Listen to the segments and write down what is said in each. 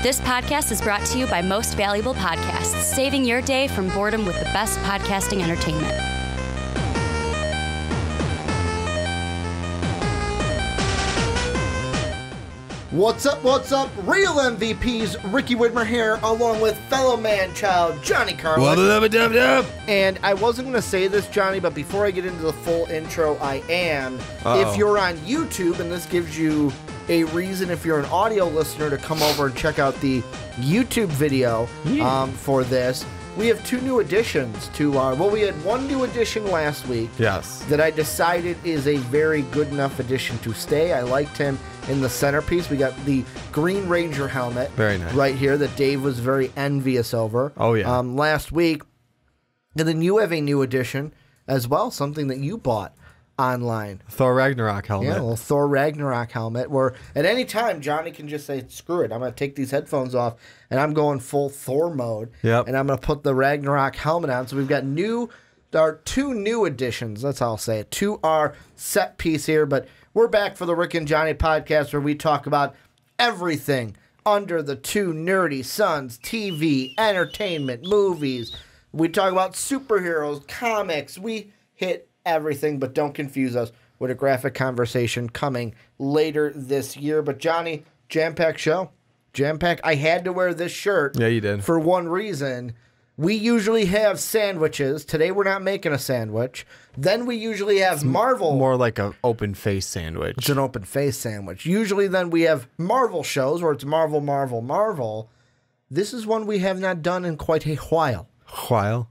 This podcast is brought to you by Most Valuable Podcasts, saving your day from boredom with the best podcasting entertainment. What's up, real MVPs, Ricky Widmer here, along with fellow Manchild, Johnny Karlic. And I wasn't going to say this, Johnny, but before I get into the full intro, I am. If you're on YouTube, and this gives you a reason, if you're an audio listener, to come over and check out the YouTube video for this. We have two new additions to our... Well, we had one new addition last week. Yes. That I decided is a very good enough addition to stay. I liked him in the centerpiece. We got the Green Ranger helmet. Very nice. Right here that Dave was very envious over. Oh, yeah. Last week. And then you have a new addition as well, something that you bought online. Thor Ragnarok helmet. Yeah, a little Thor Ragnarok helmet where at any time Johnny can just say, screw it, I'm going to take these headphones off and I'm going full Thor mode. Yep. And I'm going to put the Ragnarok helmet on. So we've got two new additions, that's how I'll say it, to our set piece here. But we're back for the Rick and Johnny podcast where we talk about everything under the two nerdy suns: TV, entertainment, movies. We talk about superheroes, comics. We hit everything, but don't confuse us with a graphic conversation coming later this year. But Johnny, jam-packed show. Jam-packed. I had to wear this shirt. Yeah, you did. For one reason. We usually have sandwiches. Today we're not making a sandwich. Then we usually have Marvel. More like an open face sandwich. It's an open face sandwich. Usually then we have Marvel shows where it's Marvel, Marvel, Marvel. This is one we have not done in quite a while.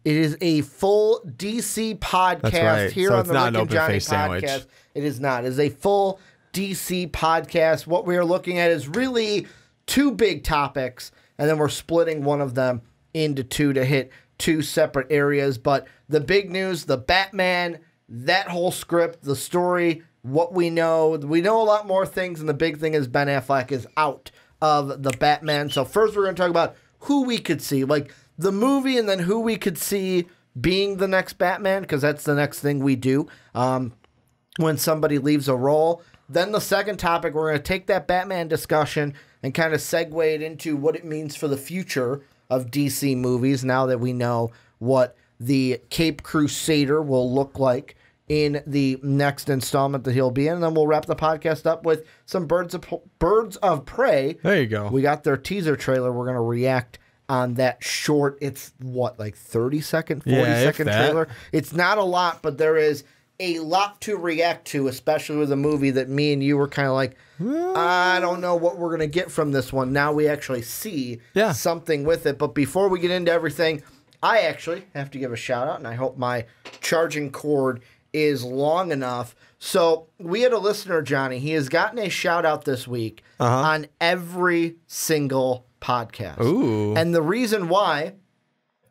It is a full DC podcast here on the Rick and Johnny podcast. It is not. It is a full DC podcast. What we are looking at is really two big topics, and then we're splitting one of them into two to hit two separate areas. But the big news, the Batman, that whole script, the story, what we know a lot more things, and the big thing is Ben Affleck is out of the Batman. So first we're going to talk about who we could see, like the movie, and then who we could see being the next Batman, because that's the next thing we do when somebody leaves a role. Then the second topic, we're going to take that Batman discussion and kind of segue it into what it means for the future of DC movies now that we know what the Cape Crusader will look like in the next installment that he'll be in. And then we'll wrap the podcast up with some Birds of Prey. There you go. We got their teaser trailer. We're going to react on that short, it's what, like 30-second, 40-second trailer? It's not a lot, but there is a lot to react to, especially with a movie that me and you were kind of like, I don't know what we're going to get from this one. Now we actually see something with it. But before we get into everything, I actually have to give a shout out, and I hope my charging cord is long enough. So we had a listener, Johnny. He has gotten a shout out this week on every single podcast. Ooh. And the reason why,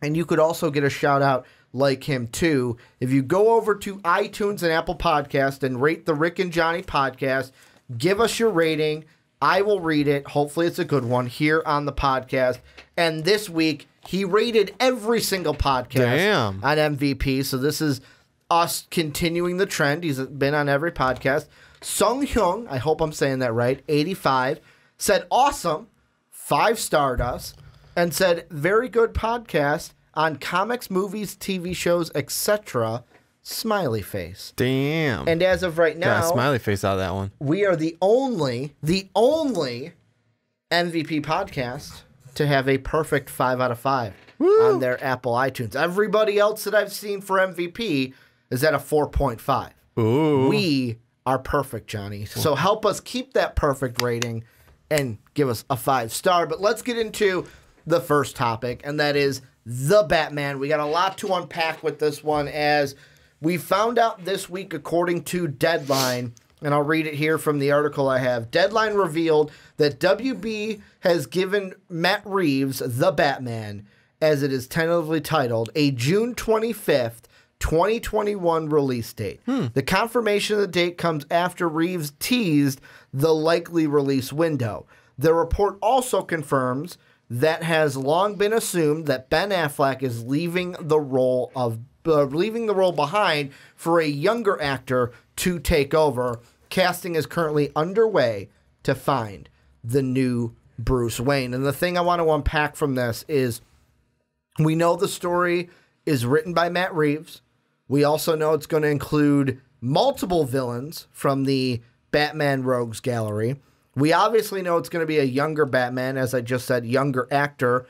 and you could also get a shout out like him too, if you go over to iTunes and Apple Podcast and rate the Rick and Johnny podcast, give us your rating. I will read it. Hopefully it's a good one here on the podcast. And this week, he rated every single podcast on MVP. So this is us continuing the trend. He's been on every podcast. Sung Hyung, I hope I'm saying that right, 85, said awesome, 5-starred us, and said very good podcast on comics, movies, TV shows, etc. Smiley face. Damn. And as of right now, got a smiley face out of that one. We are the only MVP podcast to have a perfect 5 out of 5 on their Apple iTunes. Everybody else that I've seen for MVP is at a 4.5. Ooh. We are perfect, Johnny. So help us keep that perfect rating and give us a 5-star. But let's get into the first topic, and that is the Batman. We got a lot to unpack with this one, as we found out this week, according to Deadline, and I'll read it here from the article I have. Deadline revealed that WB has given Matt Reeves The Batman, as it is tentatively titled, a June 25th, 2021 release date. The confirmation of the date comes after Reeves teased the likely release window. The report also confirms that has long been assumed that Ben Affleck is leaving the role behind for a younger actor to take over. Casting is currently underway to find the new Bruce Wayne. And the thing I want to unpack from this is we know the story is written by Matt Reeves. We also know it's going to include multiple villains from the Batman Rogues Gallery. We obviously know it's going to be a younger Batman, as I just said, younger actor.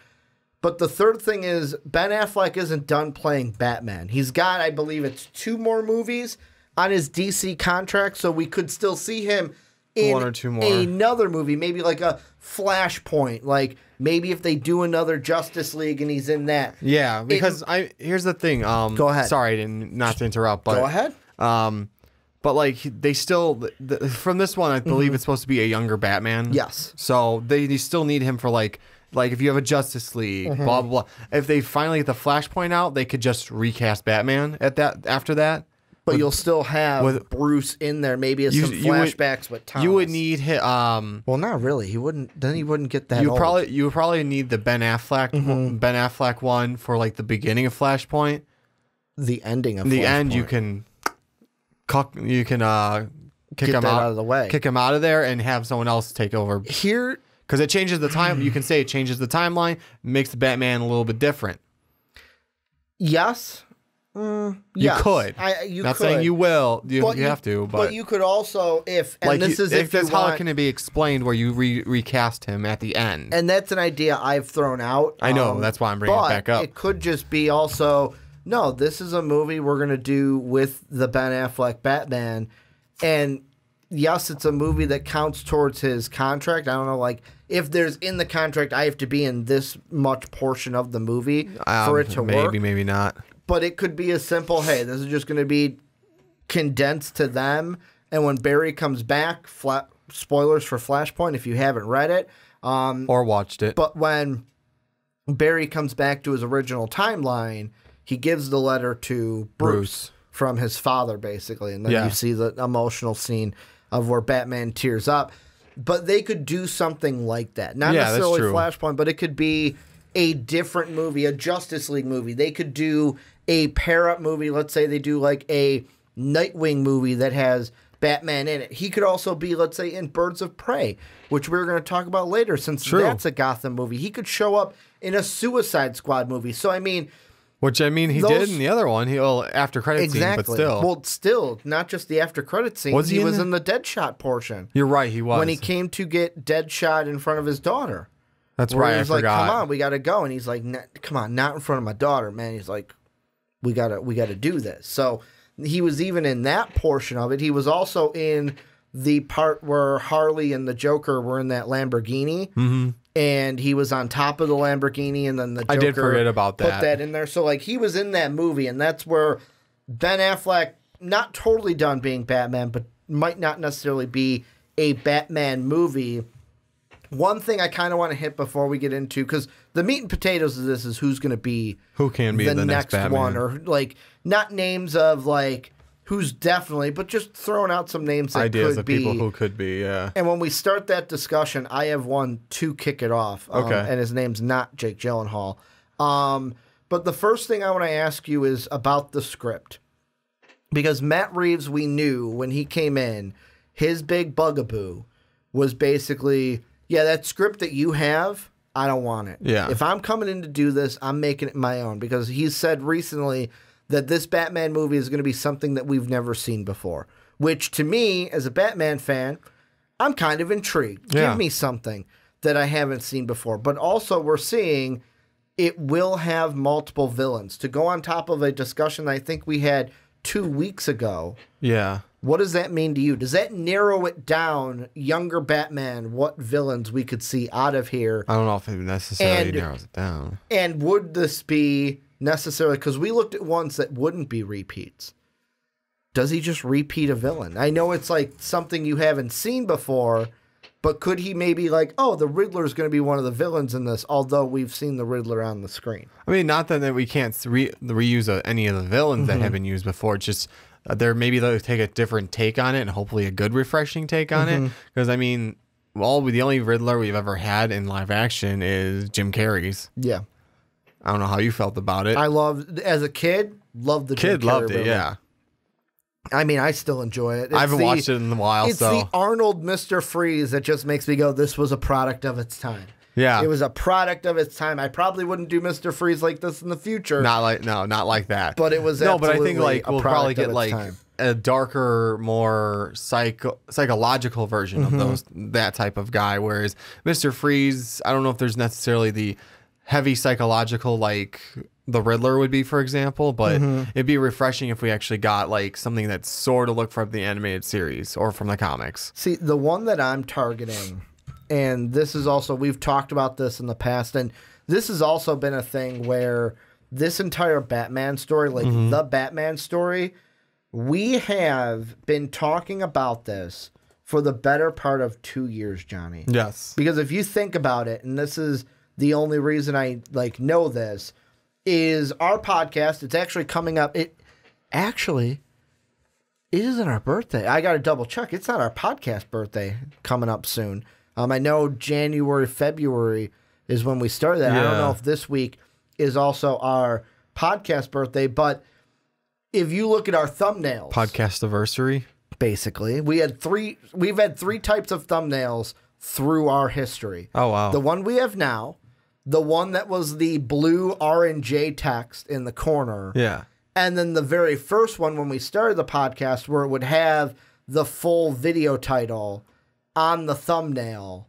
But the third thing is Ben Affleck isn't done playing Batman. He's got, I believe it's 2 more movies on his DC contract, so we could still see him in 1 or 2 more. Another movie, maybe like a Flashpoint, like maybe if they do another Justice League and he's in that. Yeah, because here's the thing. Go ahead. Sorry, not to interrupt, but go ahead. But like they still from this one, I believe it's supposed to be a younger Batman. Yes. So they still need him for like if you have a Justice League, blah blah blah. If they finally get the Flashpoint out, they could just recast Batman after that. But you'll still have Bruce in there, maybe as some flashbacks with Thomas. You would need him. Well, not really. He wouldn't. Then he wouldn't get that. You would probably need the Ben Affleck one for like the beginning of Flashpoint. The ending of the Flashpoint. end. You can kick him out of the way. Kick him out of there and have someone else take over here because it changes the time. You can say it changes the timeline, makes the Batman a little bit different. Yes. You yes. could. Not saying you will. You have to. But you could also, if that's how it can be explained, where you recast him at the end. And that's an idea I've thrown out. I know. That's why I'm bringing it back up. It could just be also, no, this is a movie we're going to do with the Ben Affleck Batman. And yes, it's a movie that counts towards his contract. I don't know, like, if there's in the contract, I have to be in this much portion of the movie for it to work. Maybe not. But it could be as simple, hey, this is just going to be condensed to them. And when Barry comes back, spoilers for Flashpoint if you haven't read it. Or watched it. But when Barry comes back to his original timeline, he gives the letter to Bruce from his father, basically. And then you see the emotional scene of where Batman tears up. But they could do something like that. Not necessarily Flashpoint, but it could be a different movie, a Justice League movie. They could do a pair-up movie. Let's say they do like a Nightwing movie that has Batman in it. He could also be, let's say, in Birds of Prey, which we're going to talk about later since that's a Gotham movie. He could show up in a Suicide Squad movie. So, I mean... Which, I mean, he did in the other one. After credit scene, but still. Well, still, not just the after credit scene. He was in the Deadshot portion. You're right, he was. When he came to get Deadshot in front of his daughter. That's right, I forgot. Like, come on, we got to go. And he's like, come on, not in front of my daughter, man. He's like, we got to do this. So he was even in that portion of it. He was also in the part where Harley and the Joker were in that Lamborghini. Mm-hmm. And he was on top of the Lamborghini, and then the Joker I did forget about that. Put that in there. So, like, he was in that movie, and that's where Ben Affleck, not totally done being Batman, but might not necessarily be a Batman movie. One thing I kind of want to hit before we get into, because the meat and potatoes of this is who can be the next Batman. one, or like not names of like who's definitely, but just throwing out some names that ideas could of be. people who could be. Yeah. And when we start that discussion, I have one to kick it off. Okay. And his name's not Jake Gyllenhaal. But the first thing I want to ask you is about the script, because Matt Reeves, we knew when he came in, his big bugaboo was basically, yeah, that script that you have, I don't want it. Yeah. If I'm coming in to do this, I'm making it my own, because he's said recently that this Batman movie is going to be something that we've never seen before, which to me, as a Batman fan, I'm kind of intrigued. Yeah. Give me something that I haven't seen before. But also we're seeing it will have multiple villains. To go on top of a discussion I think we had 2 weeks ago. Yeah. What does that mean to you? Does that narrow it down, younger Batman, what villains we could see out of here? I don't know if it necessarily narrows it down. And would this be necessarily, because we looked at ones that wouldn't be repeats. Does he just repeat a villain? I know it's like something you haven't seen before, but could he maybe like, oh, the Riddler is going to be one of the villains in this, although we've seen the Riddler on the screen? I mean, not that we can't reuse any of the villains that have been used before. It's just maybe they'll take a different take on it, and hopefully a good, refreshing take on it. Because, I mean, the only Riddler we've ever had in live action is Jim Carrey's. Yeah. I don't know how you felt about it. I loved, as a kid, loved the Jim Carrey loved it, Riddler. yeah. I mean, I still enjoy it. I haven't watched it in a while. It's the Arnold Mr. Freeze that just makes me go, this was a product of its time. Yeah. It was a product of its time. I probably wouldn't do Mr. Freeze like this in the future. Not like that. But it was but I think absolutely we'll probably get time. a darker, more psychological version of that type of guy. Whereas Mr. Freeze, I don't know if there's necessarily the heavy psychological like the Riddler would be, for example, but it'd be refreshing if we actually got like something that sort of looked from the animated series or from the comics. See, the one that I'm targeting, and this is also, we've talked about this in the past, and this has also been a thing where this entire Batman story, like the Batman story, we have been talking about this for the better part of 2 years, Johnny. Yes. Because if you think about it, and this is the only reason I know this, is our podcast. It's actually coming up. It isn't our birthday. I got to double check. It's not our podcast birthday coming up soon. I know January, February is when we started that. Yeah. I don't know if this week is also our podcast birthday, but if you look at our thumbnails, podcast anniversary, basically, we've had three types of thumbnails through our history. Oh wow. The one we have now, the one that was the blue R&J text in the corner. Yeah. And then the very first one when we started the podcast where it would have the full video title on the thumbnail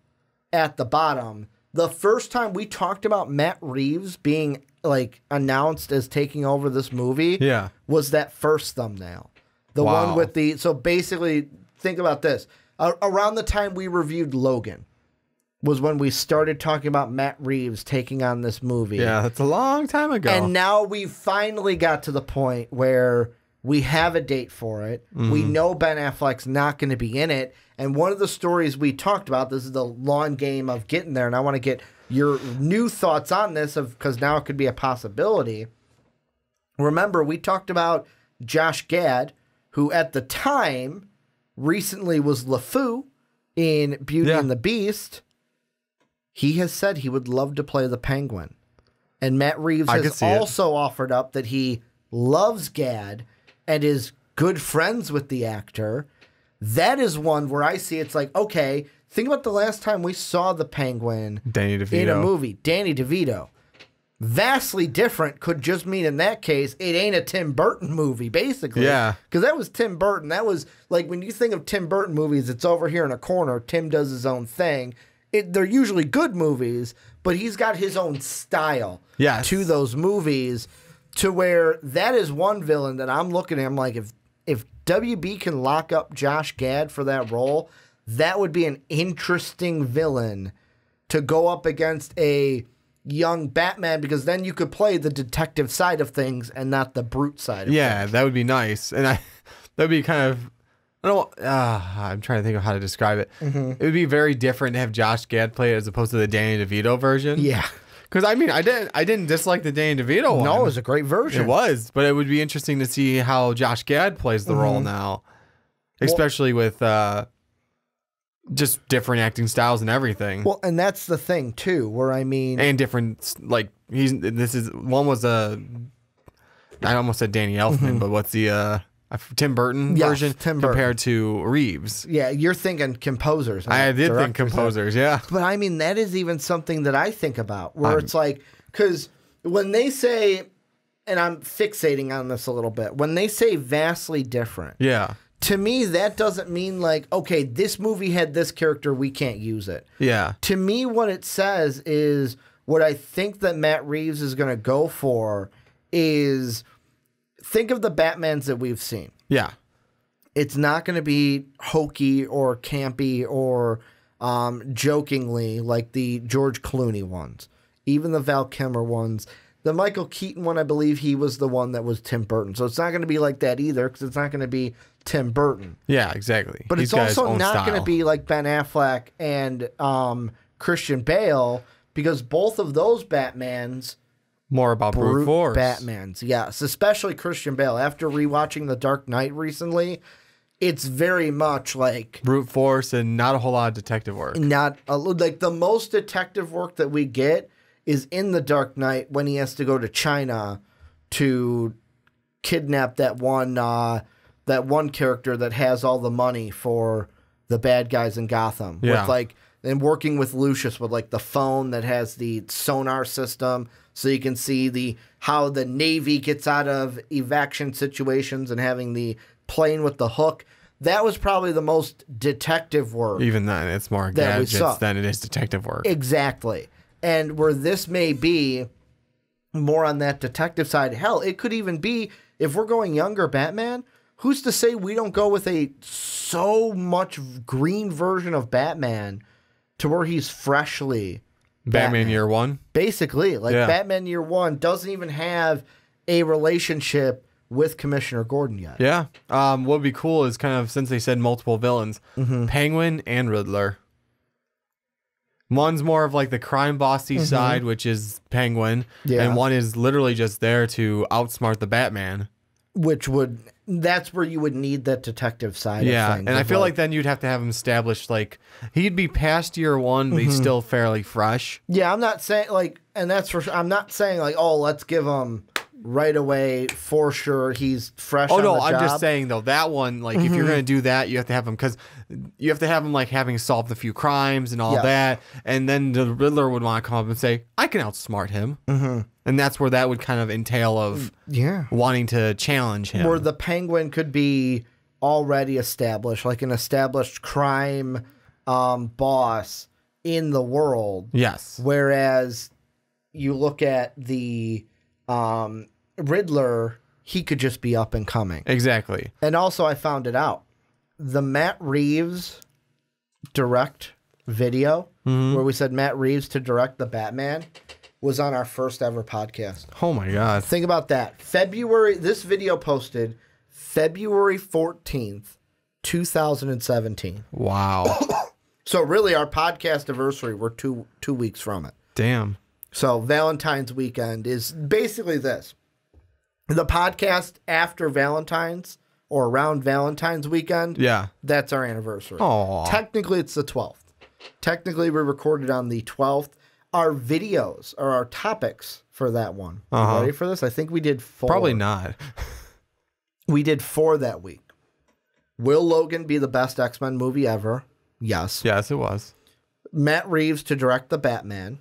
at the bottom. The first time we talked about Matt Reeves being like announced as taking over this movie was that first thumbnail. The one with the, so basically think about this. Around the time we reviewed Logan was when we started talking about Matt Reeves taking on this movie. Yeah, that's a long time ago. And now we finally got to the point where we have a date for it. We know Ben Affleck's not going to be in it. And one of the stories we talked about, this is the long game of getting there, and I want to get your new thoughts on this because now it could be a possibility. Remember, we talked about Josh Gad, who at the time recently was LeFou in Beauty and the Beast. He has said he would love to play the Penguin. And Matt Reeves has also offered up that he loves Gad and is good friends with the actor. That is one where I see it's like, okay, think about the last time we saw the Penguin in a movie. Danny DeVito. Vastly different could just mean in that case, it ain't a Tim Burton movie, basically. Yeah. Because that was Tim Burton. That was like when you think of Tim Burton movies, it's over here in a corner. Tim does his own thing. They're usually good movies, but he's got his own style to those movies to where that is one villain that I'm looking at. I'm like, if WB can lock up Josh Gad for that role, that would be an interesting villain to go up against a young Batman, because then you could play the detective side of things and not the brute side of things. Yeah, that would be nice. And that would be kind of... I'm trying to think of how to describe it. It would be very different to have Josh Gad play it as opposed to the Danny DeVito version. Yeah. Because, I mean, I didn't dislike the Danny DeVito one. No, it was a great version. It was, but it would be interesting to see how Josh Gad plays the role now. Especially with just different acting styles and everything. Well, and that's the thing, too, where I mean... And different, like, one was I almost said Danny Elfman, but what's the... Tim Burton version compared to Reeves. Yeah, you're thinking composers. I did think composers, yeah. But I mean, that is even something that I think about, where it's like, because when they say, and I'm fixating on this a little bit, when they say vastly different, to me, that doesn't mean like, okay, this movie had this character, we can't use it. Yeah. To me, what it says is, what I think that Matt Reeves is going to go for is... Think of the Batmans that we've seen. Yeah. It's not going to be hokey or campy or jokingly like the George Clooney ones. Even the Val Kilmer ones. The Michael Keaton one, I believe he was the one that was Tim Burton. So it's not going to be like that either because it's not going to be Tim Burton. Yeah, exactly. But it's also not going to be like Ben Affleck and Christian Bale because both of those Batmans... More about brute force. Batmans, yes. Especially Christian Bale. After rewatching The Dark Knight recently, it's very much like... brute force and not a whole lot of detective work. Like the most detective work that we get is in The Dark Knight when he has to go to China to kidnap that one that one character that has all the money for the bad guys in Gotham. Yeah. With like, and working with Lucius with like the phone that has the sonar system, so you can see how the Navy gets out of evacuation situations, and having the plane with the hook. That was probably the most detective work. Even then, it's more gadgets than it is detective work. Exactly. And where this may be more on that detective side, hell, it could even be, if we're going younger Batman, who's to say we don't go with a so much green version of Batman to where he's freshly Batman Year One? Basically. Like, Batman Year One doesn't even have a relationship with Commissioner Gordon yet. Yeah. What would be cool is kind of, since they said multiple villains, Penguin and Riddler. One's more of like the crime bossy side, which is Penguin, and one is literally just there to outsmart the Batman. That's where you would need that detective side of things. And I feel like then you'd have to have him established, like, he'd be past year one, but he's still fairly fresh. Yeah, I'm not saying like, and that's for sure. I'm not saying like, oh, let's give him right away for sure. He's fresh. Oh no, I'm just saying though, that one, like, if you're gonna do that, you have to have him, because you have to have him like having solved a few crimes and all that, and then the Riddler would want to come up and say, I can outsmart him, and that's where that would kind of entail of wanting to challenge him. Where the Penguin could be already established, like an established crime boss in the world. Yes. Whereas you look at the Riddler, he could just be up and coming. Exactly. And also, I found it out. The Matt Reeves direct video, where we said Matt Reeves to direct the Batman, was on our first ever podcast. Oh my God. Think about that. This video posted February 14th, 2017. Wow. So really, our podcast anniversary, we're two weeks from it. Damn. So Valentine's weekend is basically this. The podcast after Valentine's or around Valentine's weekend, that's our anniversary. Aww. Technically, it's the 12th. Technically, we recorded on the 12th. Our videos or our topics for that one. You ready for this? I think we did 4. Probably not. We did 4 that week. Will Logan be the best X-Men movie ever? Yes. Yes, it was. Matt Reeves to direct the Batman.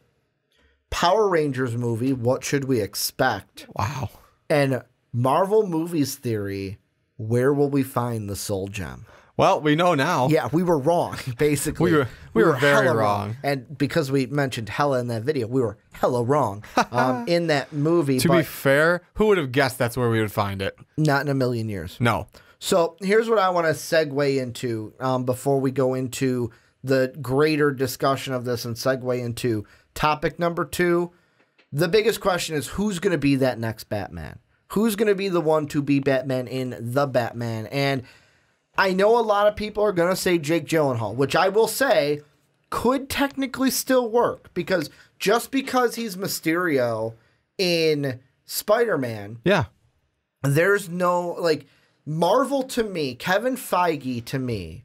Power Rangers movie, what should we expect? Wow. And Marvel movies theory, where will we find the soul gem? Well, we know now. Yeah, we were wrong, basically. we were very hella wrong. And because we mentioned hella in that video, we were hella wrong in that movie. To be fair, who would have guessed that's where we would find it? Not in a million years. No. So here's what I want to segue into before we go into the greater discussion of this and segue into topic number 2. The biggest question is, who's going to be that next Batman? Who's going to be the one to be Batman in The Batman? And I know a lot of people are going to say Jake Gyllenhaal, which I will say could technically still work, because just because he's Mysterio in Spider-Man, there's no, like, Marvel to me, Kevin Feige to me,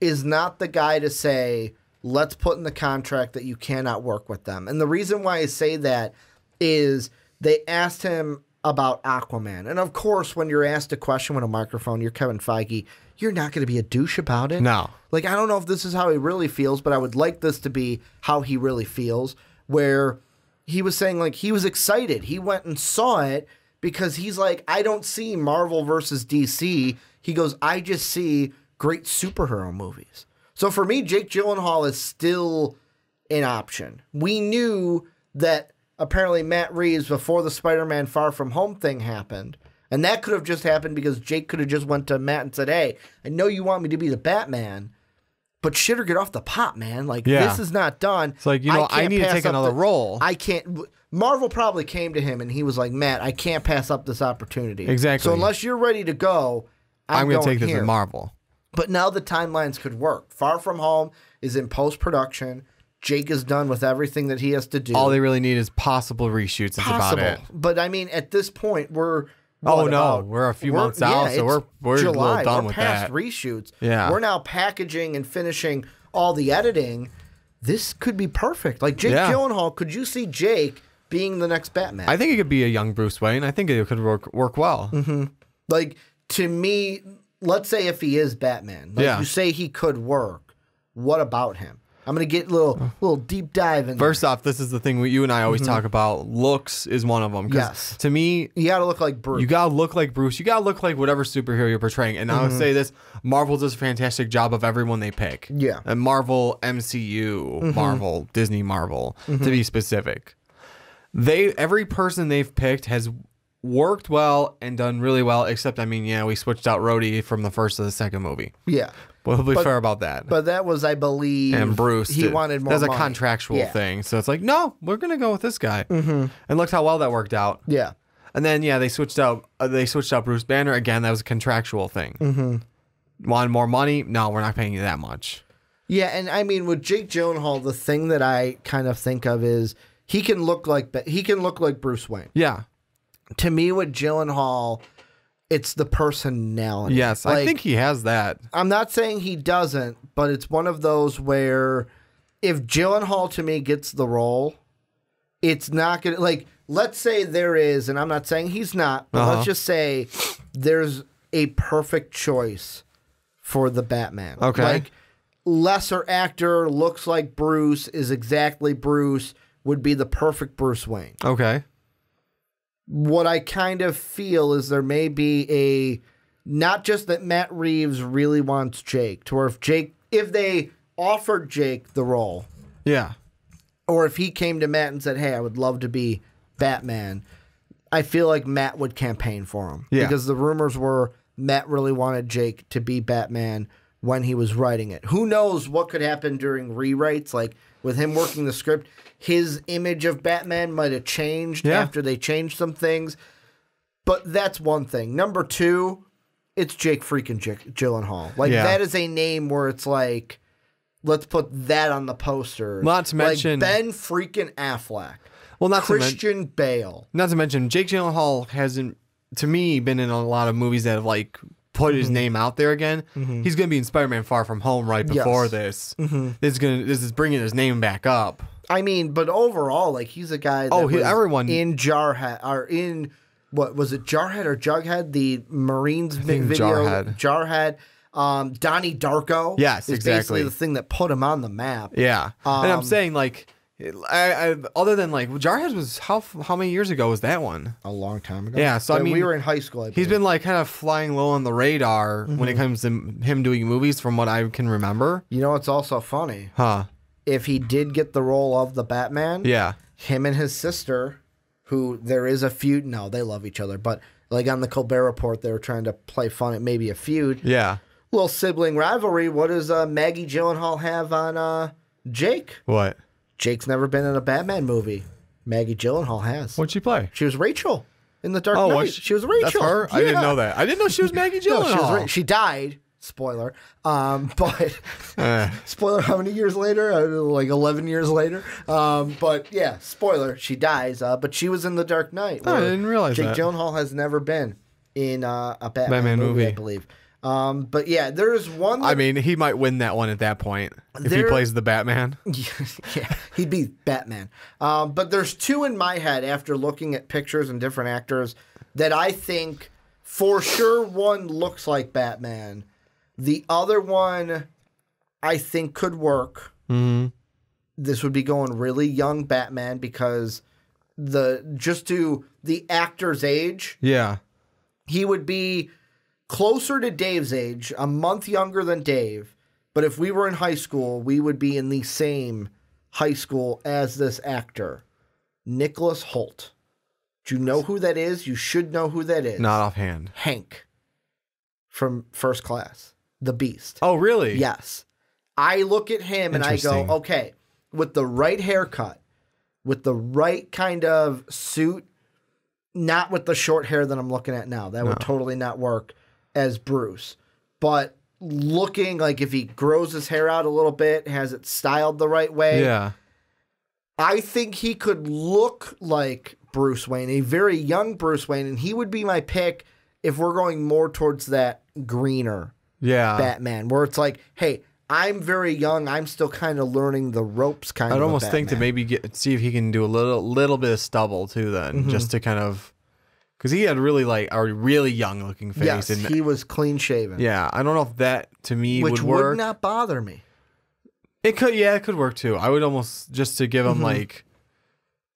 is not the guy to say, let's put in the contract that you cannot work with them. And the reason why I say that is they asked him about Aquaman. And of course, when you're asked a question with a microphone, you're Kevin Feige, you're not going to be a douche about it. No. Like, I don't know if this is how he really feels, but I would like this to be how he really feels, where he was saying, like, he was excited. He went and saw it because he's like, I don't see Marvel versus DC. He goes, I just see great superhero movies. So for me, Jake Gyllenhaal is still an option. We knew that apparently Matt Reeves, before the Spider-Man Far From Home thing happened, and that could have just happened because Jake could have just went to Matt and said, hey, I know you want me to be the Batman, but shit or get off the pot, man. Like, this is not done. It's like, I need to take another role. I can't. Marvel probably came to him and he was like, Matt, I can't pass up this opportunity. Exactly. So unless you're ready to go, I'm going to take this in Marvel. But now the timelines could work. Far From Home is in post-production. Jake is done with everything that he has to do. All they really need is possible reshoots. That's about it. But I mean, at this point, we're we're a few months out, so we're July. A little done we're with past that. Reshoots. Yeah, we're now packaging and finishing all the editing. This could be perfect. Like Jake Gyllenhaal, could you see Jake being the next Batman? I think it could be a young Bruce Wayne. I think it could work well. Mm-hmm. Like, to me, let's say if he is Batman, like you say he could work, what about him? I'm going to get a little deep dive in. First off, this is the thing you and I always talk about. Looks is one of them. Yes. To me, you got to look like Bruce. You got to look like Bruce. You got to look like whatever superhero you're portraying. And I would say this, Marvel does a fantastic job of everyone they pick. Yeah. And Marvel, MCU, Marvel, Disney, Marvel, to be specific. Every person they've picked has worked well and done really well, except, I mean, yeah, we switched out Rhodey from the first to the second movie. Yeah. We'll be fair about that. But that was, I believe, and Bruce, he wanted more money. That's a money. contractual thing. So it's like, no, we're going to go with this guy. And look how well that worked out. Yeah. And then, yeah, they switched out Bruce Banner. Again, that was a contractual thing. Wanted more money? No, we're not paying you that much. Yeah, and I mean, with Jake Gyllenhaal, the thing that I kind of think of is he can look like Bruce Wayne. Yeah. To me, with Gyllenhaal, it's the personality. Yes, I think he has that. I'm not saying he doesn't, but it's one of those where if Gyllenhaal to me gets the role, it's not going to, like, let's say there is, and I'm not saying he's not, but let's just say there's a perfect choice for the Batman. Okay. Like, lesser actor, looks like Bruce, is exactly Bruce, would be the perfect Bruce Wayne. Okay. What I kind of feel is there may be not just that Matt Reeves really wants Jake, to where if they offered Jake the role, yeah, or if he came to Matt and said, hey, I would love to be Batman, I feel like Matt would campaign for him. Yeah. Because the rumors were Matt really wanted Jake to be Batman when he was writing it. Who knows what could happen during rewrites, like with him working the script. His image of Batman might have changed after they changed some things. But that's one thing. Number two, it's Jake freaking Gyllenhaal. Like, that is a name where it's like, let's put that on the poster. Not to mention Ben freaking Affleck. Well, not Christian Bale. Not to mention, Jake Gyllenhaal hasn't, to me, been in a lot of movies that have, like, put his name out there again. He's going to be in Spider-Man Far From Home right before this. This is bringing his name back up. I mean, but overall, like, he's a guy that was everyone in Jarhead, or in, what was it, Jarhead or Jughead? The Marines video. Jarhead. Donnie Darko. Yes, is exactly. basically the thing that put him on the map. Yeah. And I'm saying, like, I other than, like, Jarhead was, how many years ago was that one? A long time ago. Yeah, so I mean, we were in high school, I believe. He's been, like, kind of flying low on the radar when it comes to him doing movies from what I can remember. You know what's also funny? Huh. If he did get the role of the Batman, him and his sister, who there is a feud, no, they love each other, but like on the Colbert Report, they were trying to play fun at maybe a feud. Yeah. Little sibling rivalry. What does Maggie Gyllenhaal have on Jake? What? Jake's never been in a Batman movie. Maggie Gyllenhaal has. What'd she play? She was Rachel in The Dark Knight. She was Rachel. That's her? Yeah. I didn't know that. I didn't know she was Maggie Gyllenhaal. No, she died. Spoiler. But spoiler, how many years later? Like 11 years later. But yeah, spoiler, she dies. But she was in The Dark Knight. I didn't realize Jake that. Gyllenhaal has never been in a Batman movie, I believe. But yeah, there's one. I mean, he might win that one at that point if he plays the Batman. Yeah, he'd be Batman. But there's two in my head after looking at pictures and different actors that I think for sure one looks like Batman. The other one I think could work. This would be going really young Batman because just to the actor's age. Yeah. He would be closer to Dave's age, a month younger than Dave. But if we were in high school, we would be in the same high school as this actor, Nicholas Hoult. Do you know who that is? You should know who that is. Not offhand. Hank from First Class, the Beast. Oh, really? Yes. I look at him and I go, okay, with the right haircut, with the right kind of suit, not with the short hair that I'm looking at now. That would totally not work as Bruce. But looking like if he grows his hair out a little bit, has it styled the right way. Yeah. I think he could look like Bruce Wayne, a very young Bruce Wayne, and he would be my pick if we're going more towards that greener Batman, where it's like, hey, I'm very young. I'm still kind of learning the ropes kind of I'd almost think to maybe see if he can do a little bit of stubble too then, just to kind of Because he had really like a really young looking face. Yes, and he was clean shaven. yeah, I don't know if that to me Which would work. would not bother me. It could, yeah, it could work too. I would almost just to give him like,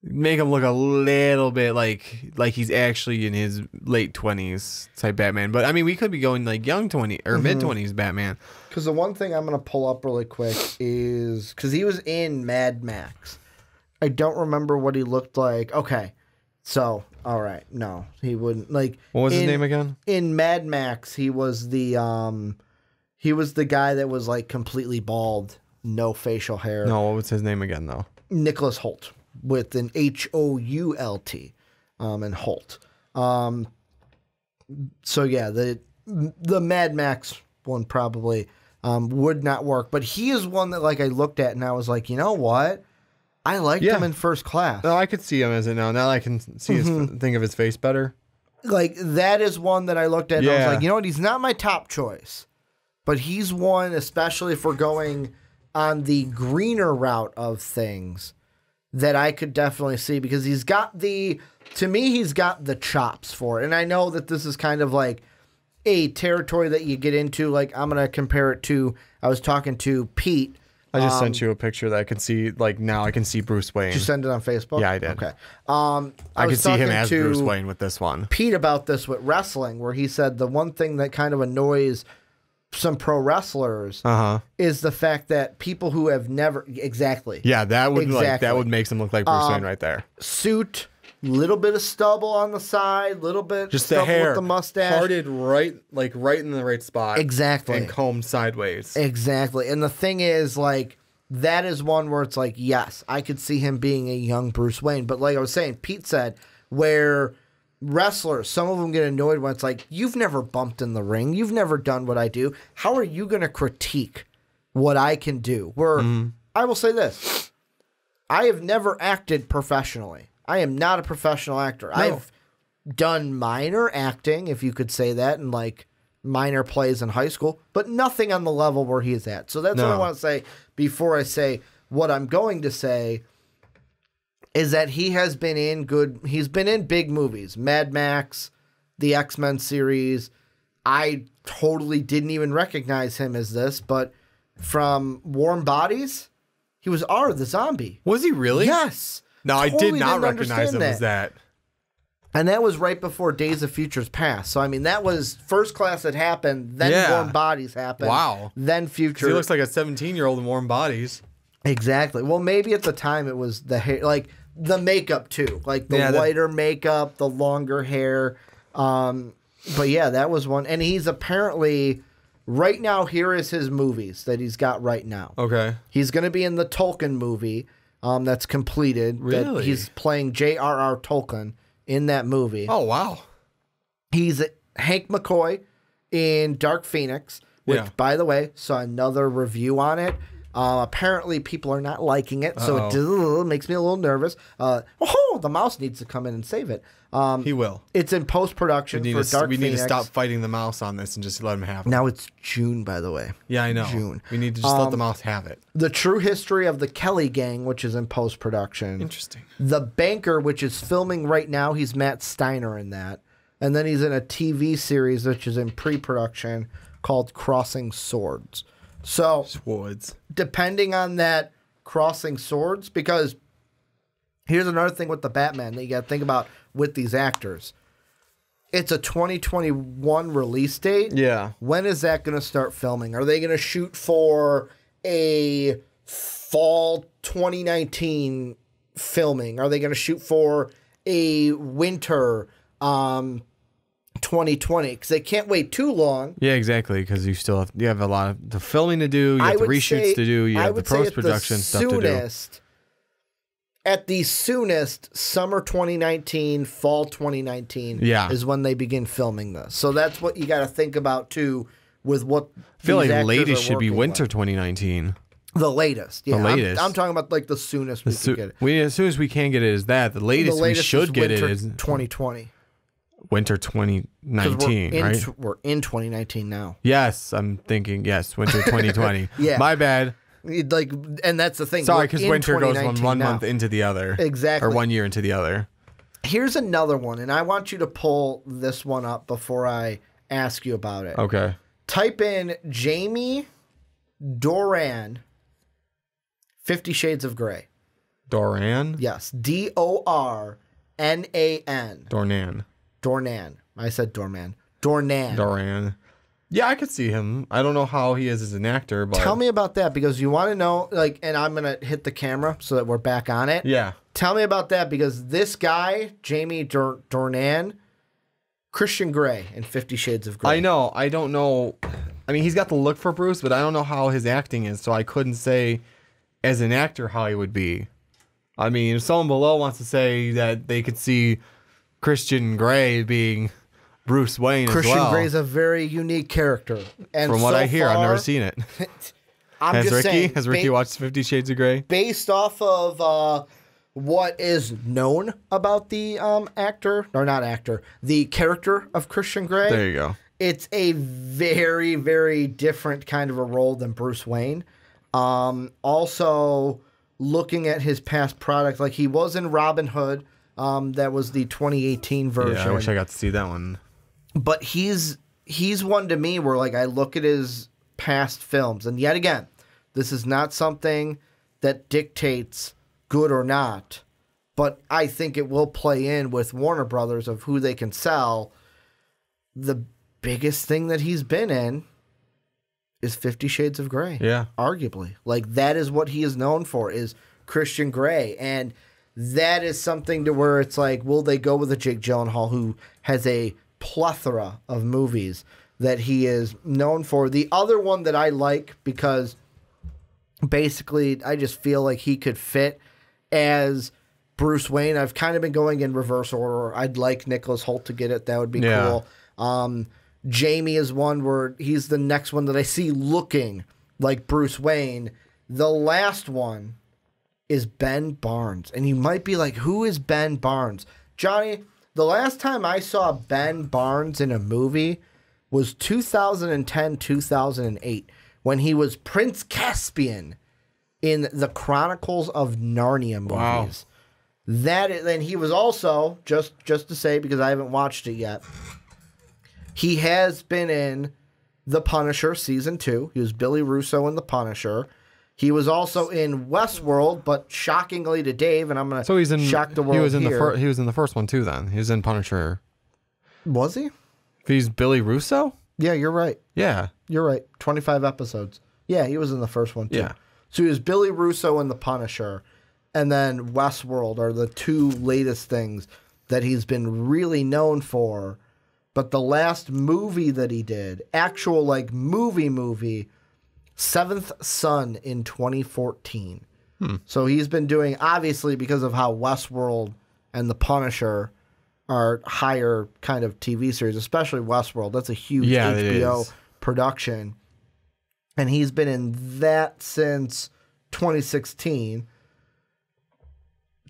make him look a little bit like he's actually in his late 20s type Batman. But I mean, we could be going like young 20 or mid 20s Batman. Because the one thing I'm going to pull up really quick is because he was in Mad Max. I don't remember what he looked like. Okay, so all right, no, he wouldn't like. What was his name again? In Mad Max, he was the guy that was like completely bald, no facial hair. No, what was his name again though? Nicholas Hoult with an Hoult, and Holt. So yeah, the Mad Max one probably would not work, but he is one that like I looked at and I was like, you know what? I liked him in First Class. No, I could see him as it now. Now I can see think of his face better. Like that is one that I looked at and I was like, you know what? He's not my top choice, but he's one, especially if we're going on the greener route of things, that I could definitely see because he's got the chops for it. And I know that this is kind of like a territory that you get into. Like I'm going to compare it to, I was talking to Pete. I just sent you a picture that I can see, like now I can see Bruce Wayne. Did you send it on Facebook? Yeah, I did. Okay. I could see him as Bruce Wayne with this one. Pete about this with wrestling, where he said the one thing that kind of annoys some pro wrestlers is the fact that people who have never Yeah, that would that would make them look like Bruce Wayne right there. Suit, little bit of stubble on the side, little bit just the stubble hair with the mustache, parted right in the right spot, exactly, and combed sideways, exactly. And the thing is, like that is one where it's like, yes, I could see him being a young Bruce Wayne, but like I was saying, Pete said where wrestlers, some of them get annoyed when it's like, you've never bumped in the ring, you've never done what I do. How are you going to critique what I can do? Where I will say this, I have never acted professionally. I am not a professional actor. No. I've done minor acting, if you could say that, and like minor plays in high school, but nothing on the level where he is at. So that's what I want to say before I say what I'm going to say is that he's been in big movies, Mad Max, the X-Men series. I totally didn't even recognize him as this, but from Warm Bodies, he was R, the zombie. Was he really? Yes. No, totally I did not recognize him as that. And that was right before Days of Futures Past. So, I mean, that was First Class that happened, then Warm Bodies happened. Wow. Then Future. He looks like a 17-year-old in Warm Bodies. Exactly. Well, maybe at the time it was the hair, like the makeup too. Like the whiter makeup, the longer hair. But yeah, that was one. And he's apparently, right now, here is his movies that he's got right now. Okay. He's going to be in the Tolkien movie that's completed. Really? That he's playing J.R.R. Tolkien in that movie. Oh, wow. He's Hank McCoy in Dark Phoenix, which, by the way, saw another review on it. Apparently, people are not liking it, so it makes me a little nervous. The mouse needs to come in and save it. He will. It's in post-production for Dark Phoenix. We need to stop fighting the mouse on this and just let him have it. Now it's June, by the way. Yeah, I know. June. We need to just let the mouse have it. The True History of the Kelly Gang, which is in post-production. Interesting. The Banker, which is filming right now. He's Matt Steiner in that. And then he's in a TV series, which is in pre-production, called Crossing Swords. So, depending on that Crossing Swords, because here's another thing with the Batman that you got to think about with these actors. It's a 2021 release date. Yeah. When is that going to start filming? Are they going to shoot for a fall 2019 filming? Are they going to shoot for a winter 2020? Because they can't wait too long. Yeah, exactly. Because you have a lot of the filming to do. You have the reshoots to do. You have the post production stuff to do. At the soonest, summer 2019, fall 2019 is when they begin filming this. So that's what you got to think about too. With what I feel like latest should be winter 2019. The latest, yeah. The latest. I'm talking about like the soonest we can get it. As soon as we can get it is that. The latest we should get it is 2020. Winter 2019, right? We're in 2019 now. Yes, I'm thinking, winter 2020. Yeah. My bad. And that's the thing. Sorry, because winter goes from one month into the other. Exactly. Or 1 year into the other. Here's another one, and I want you to pull this one up before I ask you about it. Okay. Type in Jamie Doran, 50 Shades of Grey. Doran? Yes. Dornan. Dornan. Dornan. I said Dorman. Dornan. Doran. Yeah, I could see him. I don't know how he is as an actor, but... Tell me about that, because you want to know, like, and I'm going to hit the camera so that we're back on it. Yeah. Tell me about that, because this guy, Jamie Dornan, Christian Grey in 50 Shades of Grey. I know. I don't know. I mean, he's got the look for Bruce, but I don't know how his acting is, so I couldn't say as an actor how he would be. I mean, if someone below wants to say that they could see Christian Grey being Bruce Wayne as well. Christian Grey's a very unique character. And from what I hear, I've never seen it. Has Ricky watched 50 Shades of Grey? Based off of what is known about the the character of Christian Grey. There you go. It's a very, very different kind of a role than Bruce Wayne. Also, looking at his past products, like he was in Robin Hood. That was the 2018 version. Yeah, I wish I got to see that one. But he's one to me where, like, I look at his past films, and yet again, this is not something that dictates good or not, but I think it will play in with Warner Brothers of who they can sell. The biggest thing that he's been in is 50 Shades of Grey. Yeah. Arguably. Like, that is what he is known for, is Christian Grey. And that is something to where it's like, will they go with a Jake Gyllenhaal who has a plethora of movies that he is known for? The other one that I like, because basically I just feel like he could fit as Bruce Wayne. I've kind of been going in reverse order. I'd like Nicholas Hoult to get it. That would be cool. Jamie is one where he's the next one that I see looking like Bruce Wayne. The last one is Ben Barnes. And you might be like, who is Ben Barnes? Johnny, the last time I saw Ben Barnes in a movie was 2010, 2008, when he was Prince Caspian in the Chronicles of Narnia movies. Wow. Then he was also, just to say, because I haven't watched it yet, he has been in The Punisher Season 2. He was Billy Russo in The Punisher. He was also in Westworld, but shockingly to Dave, and I'm going to shock the world he was in the first one too then. He was in Punisher. Was he? If he's Billy Russo? Yeah, you're right. Yeah. You're right. 25 episodes. Yeah, he was in the first one too. Yeah. So he was Billy Russo in The Punisher, and then Westworld are the two latest things that he's been really known for. But the last movie that he did, actual like movie, Seventh Son in 2014. So he's been doing, obviously because of how Westworld and The Punisher are higher kind of TV series, especially Westworld. That's a huge HBO production. And he's been in that since 2016.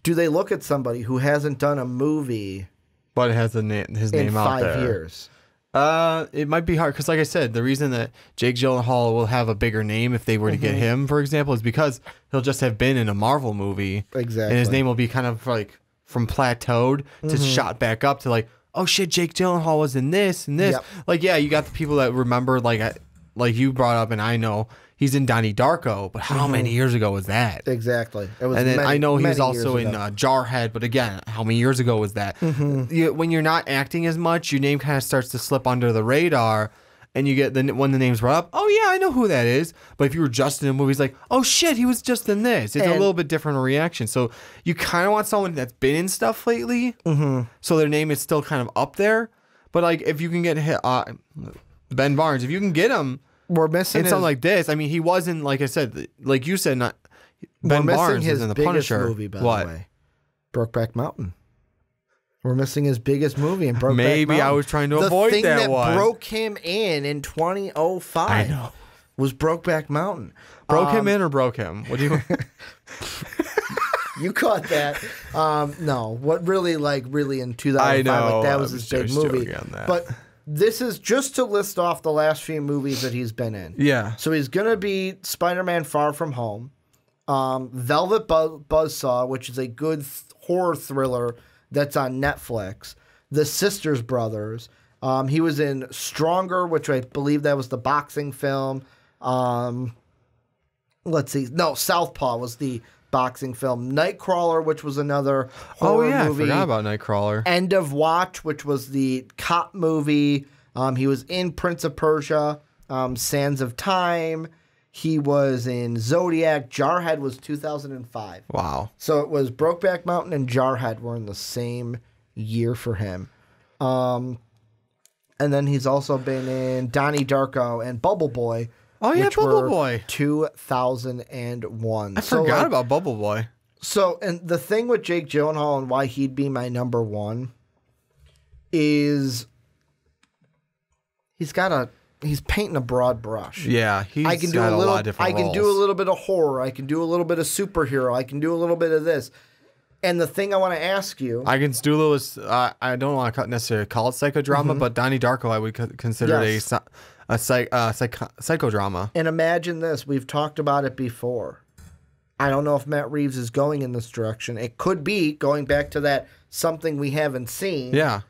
Do they look at somebody who hasn't done a movie but it has his name out there? In 5 years. It might be hard because, like I said, the reason that Jake Gyllenhaal will have a bigger name if they were to get him, for example, is because he'll just have been in a Marvel movie. Exactly. And his name will be kind of like from plateaued to shot back up to like, oh shit, Jake Gyllenhaal was in this and this. Yep. Like, yeah, you got the people that remember, like you brought up, and I know he's in Donnie Darko, but how many years ago was that? Exactly. It was, and then I know he's also in Jarhead, but again, how many years ago was that? When you're not acting as much, your name kind of starts to slip under the radar, and you get when the name's brought up, oh yeah, I know who that is. But if you were just in a movie, it's like, oh shit, he was just in this. It's a little bit different reaction. So you kind of want someone that's been in stuff lately, so their name is still kind of up there. But like, if you can get Ben Barnes, if you can get him. We're missing something like this. I mean, he wasn't, like I said, like you said, not Ben Barnes is in The Punisher. Movie, by the way. Brokeback Mountain. We're missing his biggest movie in Brokeback Mountain. Maybe I was trying to avoid that one. The thing that broke him in 2005 I know. was Brokeback Mountain. Broke him in or broke him? What do you... You caught that. No, what really in 2005, like that was his big movie. But... this is just to list off the last few movies that he's been in. Yeah. So he's going to be Spider-Man Far From Home, Velvet Buzzsaw, which is a good horror thriller that's on Netflix. The Sisters Brothers. He was in Stronger, which I believe that was the boxing film. Let's see. No, Southpaw was the boxing film. Nightcrawler, which was another horror movie. I forgot about Nightcrawler. End of Watch, which was the cop movie. He was in Prince of Persia, Sands of Time. He was in Zodiac. Jarhead was 2005. Wow. So it was Brokeback Mountain and Jarhead were in the same year for him. And then he's also been in Donnie Darko and Bubble Boy. Oh, yeah, Bubble Boy. 2001. I forgot about Bubble Boy. So, and the thing with Jake Gyllenhaal and why he'd be my number one is he's painting a broad brush. Yeah, I can do a lot of different roles. I can do a little bit of horror. I can do a little bit of superhero. I can do a little bit of this. And the thing I want to ask you... I can do a little... I don't want to necessarily call it psychodrama, but Donnie Darko I would consider a psychodrama. And imagine this. We've talked about it before. I don't know if Matt Reeves is going in this direction. It could be, going back to that something we haven't seen. Yeah.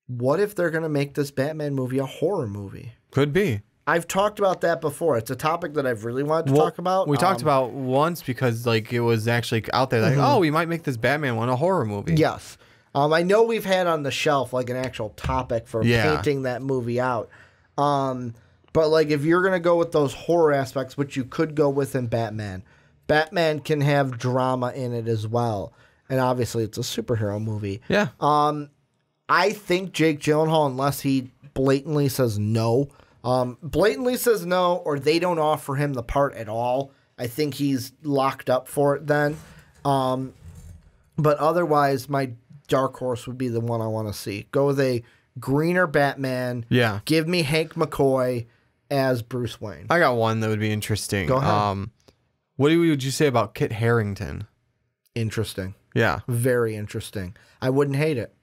What if they're going to make this Batman movie a horror movie? Could be. I've talked about that before. It's a topic that I've really wanted to talk about. We talked about once because like it was actually out there like, oh, we might make this Batman one a horror movie. Yes. I know we've had on the shelf like an actual topic for painting that movie out. But like if you're going to go with those horror aspects, which you could go with in Batman, Batman can have drama in it as well. And obviously it's a superhero movie. Yeah. I think Jake Gyllenhaal, unless he blatantly says no, or they don't offer him the part at all, I think he's locked up for it then. But otherwise, my dark horse would be the one I want to see. Go with a greener Batman. Yeah. Give me Hank McCoy as Bruce Wayne. I got one that would be interesting. Go ahead. What would you say about Kit Harington? Interesting. Yeah. Very interesting. I wouldn't hate it.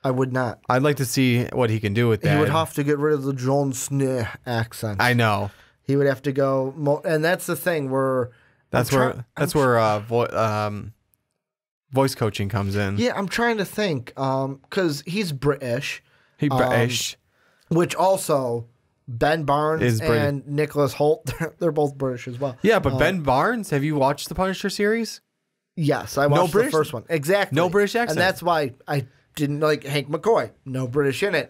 I would not. I'd like to see what he can do with that. He would have to get rid of the Jon Snow accent. I know. He would have to go, and that's the thing where voice coaching comes in. Yeah, I'm trying to think, because he's British. He's British, which also Ben Barnes and Nicholas Hoult, they're both British as well. Yeah, but Ben Barnes, have you watched the Punisher series? Yes, I watched the first one. Exactly. No British accent, and that's why I didn't like Hank McCoy. No British in it.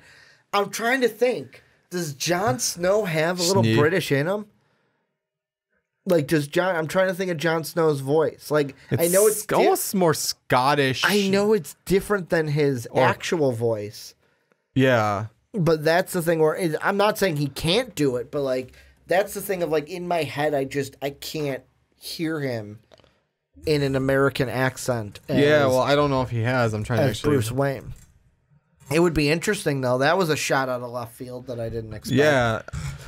I'm trying to think. Does Jon Snow have a little British in him? Like, I'm trying to think of Jon Snow's voice. Like, I know it's almost more Scottish. I know it's different than his actual voice. Yeah. But that's the thing where I'm not saying he can't do it, but like, that's the thing of like, in my head, I can't hear him in an American accent. I don't know if he has. I'm trying to actually... Bruce Wayne. It would be interesting, though. That was a shot out of left field that I didn't expect. Yeah.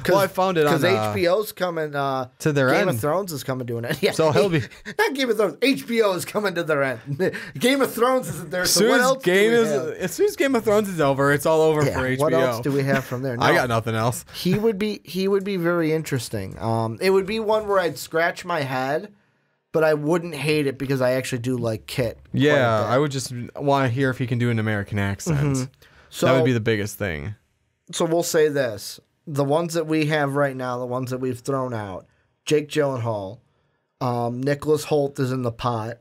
Well, I found it on... Because HBO's coming... to their Game end. of Thrones is coming to an end. Yeah. So he'll be... Not Game of Thrones. HBO is coming to their end. Game of Thrones isn't there, so what else As soon as Game of Thrones is over, it's all over for HBO. What else do we have from there? No, I got nothing else. He would be very interesting. It would be one where I'd scratch my head, but I wouldn't hate it because I actually do like Kit. Yeah, I would just want to hear if he can do an American accent. So that would be the biggest thing. So we'll say this. The ones that we have right now, the ones that we've thrown out, Jake Gyllenhaal, Nicholas Hoult is in the pot,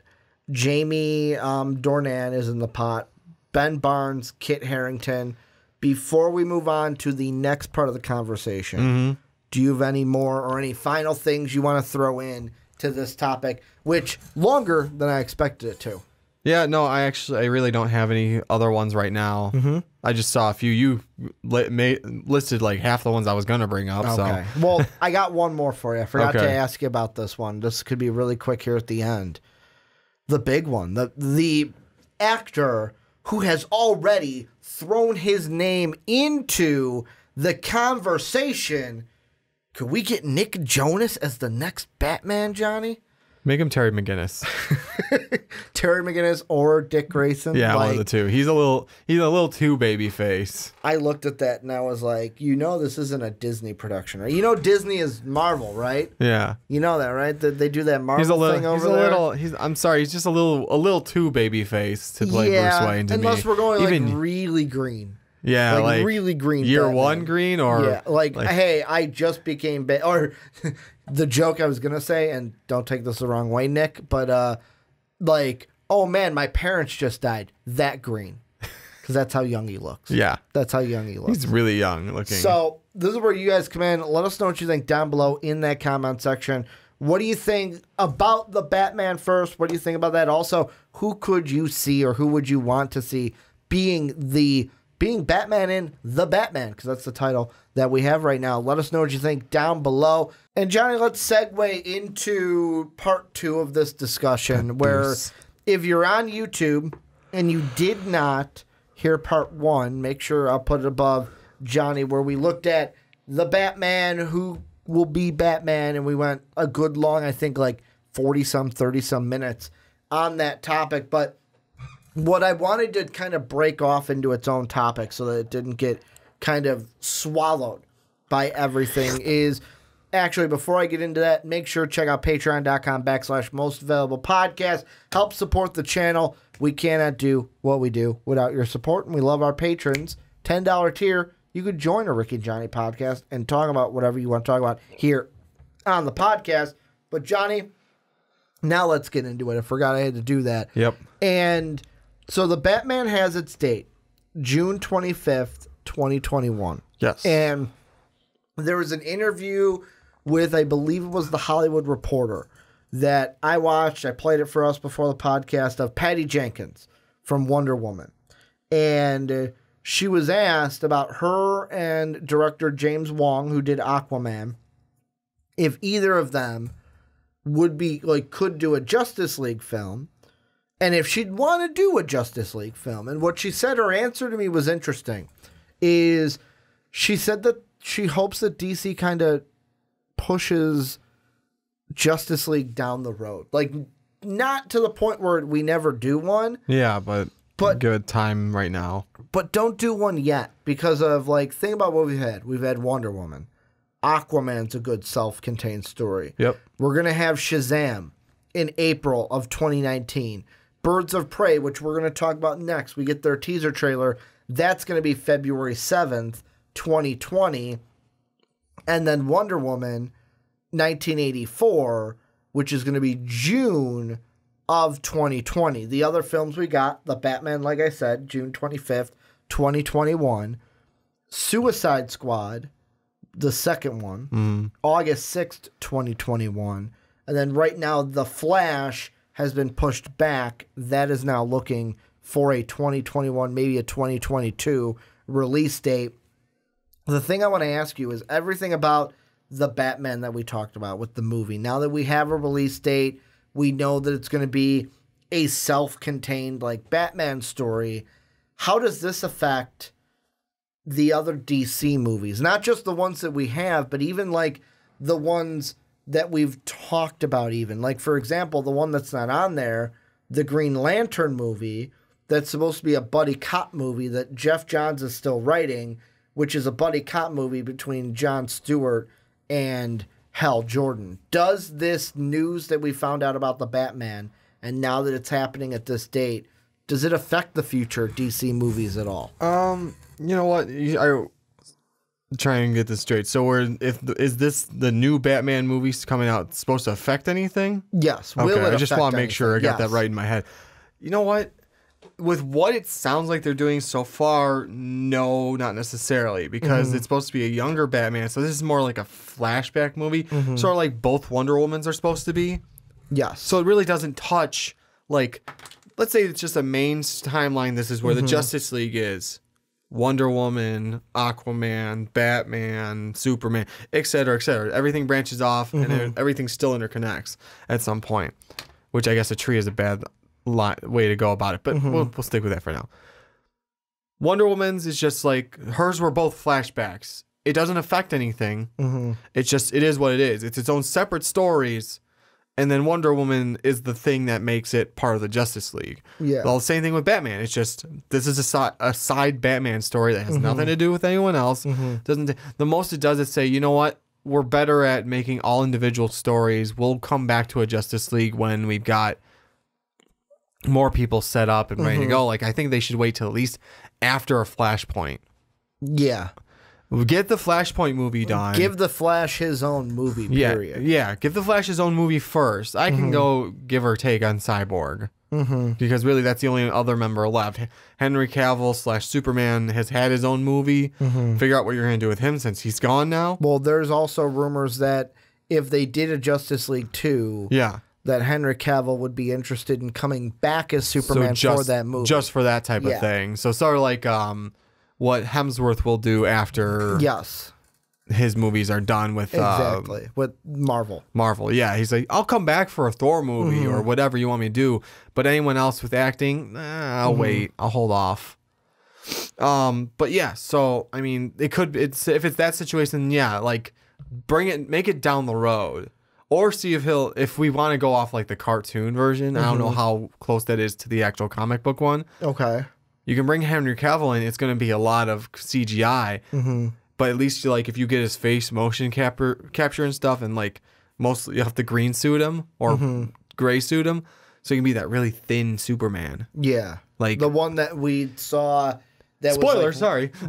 Jamie Dornan is in the pot, Ben Barnes, Kit Harington. Before we move on to the next part of the conversation, do you have any more or any final things you want to throw in to this topic, which longer than I expected it to? Yeah, no, I really don't have any other ones right now. I just saw a few. You listed like half the ones I was going to bring up. Okay. So. Well, I got one more for you. I forgot to ask you about this one. This could be really quick here at the end. The big one. The actor who has already thrown his name into the conversation. Could we get Nick Jonas as the next Batman, Johnny? Make him Terry McGinnis. Terry McGinnis or Dick Grayson. Yeah, one of the two. He's a little too baby face. I looked at that and I was like, this isn't a Disney production, right? Disney is Marvel, right? Yeah. You know that, right? That they do that Marvel thing over there. I'm sorry, he's just a little too baby face to play Bruce Wayne to unless me. we're going really green. Yeah, like really green. Year Batman. one green, or hey, I just became or the joke I was gonna say, and don't take this the wrong way, Nick, but oh man, my parents just died. That green, because that's how young he looks. Yeah, that's how young he looks. He's really young looking. So this is where you guys come in. Let us know what you think down below in that comment section. What do you think about the Batman first? What do you think about that? Also, who could you see, or who would you want to see being Batman in The Batman, because that's the title that we have right now. Let us know what you think down below. And Johnny, let's segue into part 2 of this discussion, where if you're on YouTube and you did not hear part 1, make sure I'll put it above Johnny, where we looked at the Batman, who will be Batman, and we went a good long, I think like 40-some, 30-some minutes on that topic. But what I wanted to kind of break off into its own topic so that it didn't get kind of swallowed by everything is actually, before I get into that, make sure to check out patreon.com/mostavailablepodcast. Help support the channel. We cannot do what we do without your support, and we love our patrons. $10 tier, you could join a Rick and Johnny podcast and talk about whatever you want to talk about here on the podcast. But Johnny, now let's get into it. I forgot I had to do that. Yep. And so the Batman has its date, June 25th, 2021. Yes. And there was an interview with, I believe it was The Hollywood Reporter, that I watched. I played it for us before the podcast, of Patty Jenkins from Wonder Woman. And she was asked about her and director James Wong, who did Aquaman, if either of them would be could do a Justice League film, and if she'd want to do a Justice League film. And what she said, her answer to me was interesting, is she said that she hopes that DC kind of pushes Justice League down the road. Not to the point where we never do one. Yeah, but give it time right now. But don't do one yet, because of, think about what we've had. We've had Wonder Woman. Aquaman's a good self-contained story. Yep. We're going to have Shazam in April of 2019. Birds of Prey, which we're going to talk about next. We get their teaser trailer. That's going to be February 7th, 2020. And then Wonder Woman 1984, which is going to be June of 2020. The other films we got, The Batman, like I said, June 25th, 2021. Suicide Squad, the second one, August 6th, 2021. And then right now, The Flash has been pushed back. That is now looking for a 2021, maybe a 2022 release date. The thing I want to ask you is everything about the Batman that we talked about with the movie. Now that we have a release date, we know that it's going to be a self-contained Batman story. How does this affect the other DC movies? Not just the ones that we have, but even the ones that we've talked about even. For example, the one that's not on there, the Green Lantern movie, that's supposed to be a buddy cop movie that Jeff Johns is still writing, which is a buddy cop movie between Jon Stewart and Hal Jordan. Does this news that we found out about the Batman, and now that it's happening at this date, does it affect the future DC movies at all? You know what? I try and get this straight. So is this the new Batman movies coming out supposed to affect anything? Yes. Okay, I just want to make sure I got that right in my head. You know what? With what it sounds like they're doing so far, no, not necessarily, because it's supposed to be a younger Batman. So this is more like a flashback movie, sort of like both Wonder Womans are supposed to be. Yes. So it really doesn't touch, let's say it's just a main timeline. This is where the Justice League is. Wonder Woman, Aquaman, Batman, Superman, etc., etc. Everything branches off, and everything still interconnects at some point, which I guess a tree is a bad way to go about it, but we'll stick with that for now. Wonder Woman's is just hers were both flashbacks. It doesn't affect anything. It is what it is. It's its own separate stories, And then Wonder Woman is the thing that makes it part of the Justice League. Yeah. Well, same thing with Batman. It's just this is a side Batman story that has nothing to do with anyone else. Doesn't the most it does is say, you know what? We're better at making all individual stories. We'll come back to a Justice League when we've got more people set up and ready to go. Like I think they should wait till at least after a Flashpoint. Yeah. Get the Flashpoint movie done. Give the Flash his own movie, period. Yeah. Give the Flash his own movie first. I can go give or take on Cyborg. Because really that's the only other member left. Henry Cavill / Superman has had his own movie. Figure out what you're going to do with him since he's gone now. Well, there's also rumors that if they did a Justice League 2, that Henry Cavill would be interested in coming back as Superman for that movie. Just for that type of thing. So sort of like what Hemsworth will do after his movies are done with with Marvel. Yeah, he's like, I'll come back for a Thor movie or whatever you want me to do. But anyone else with acting, I'll wait. I'll hold off. But yeah, so I mean, if it's that situation, like make it down the road. Or see if we want to go off like the cartoon version. I don't know how close that is to the actual comic book one. Okay. You can bring Henry Cavill in. It's going to be a lot of CGI, but at least if you get his face motion capture and stuff, and like mostly you have to green suit him or gray suit him, so you can be that really thin Superman. Yeah, like the one that we saw. That spoiler, was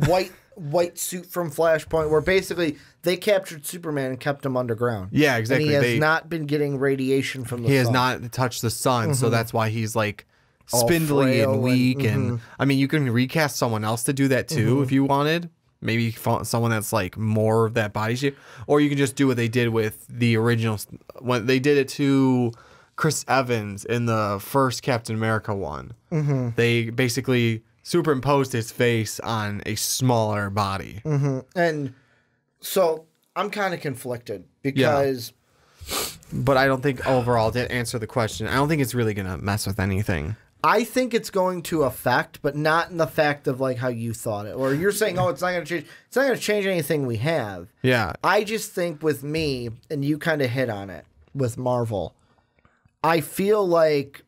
like white suit from Flashpoint, where basically they captured Superman and kept him underground. Yeah, exactly. And he has not been getting radiation from the sun. He has not touched the sun, so that's why he's like spindly and weak. And I mean, you can recast someone else to do that too if you wanted. Maybe someone that's like more of that body shape, or you can just do what they did with the original when they did it to Chris Evans in the first Captain America one. They basically superimposed his face on a smaller body. And so I'm kind of conflicted because. But I don't think overall, to answer the question, I don't think it's really going to mess with anything. I think it's going to affect, but not in the fact of like how you thought it. Or you're saying, oh, it's not going to change. It's not going to change anything we have. Yeah. I just think with me, and you kind of hit on it with Marvel, I feel like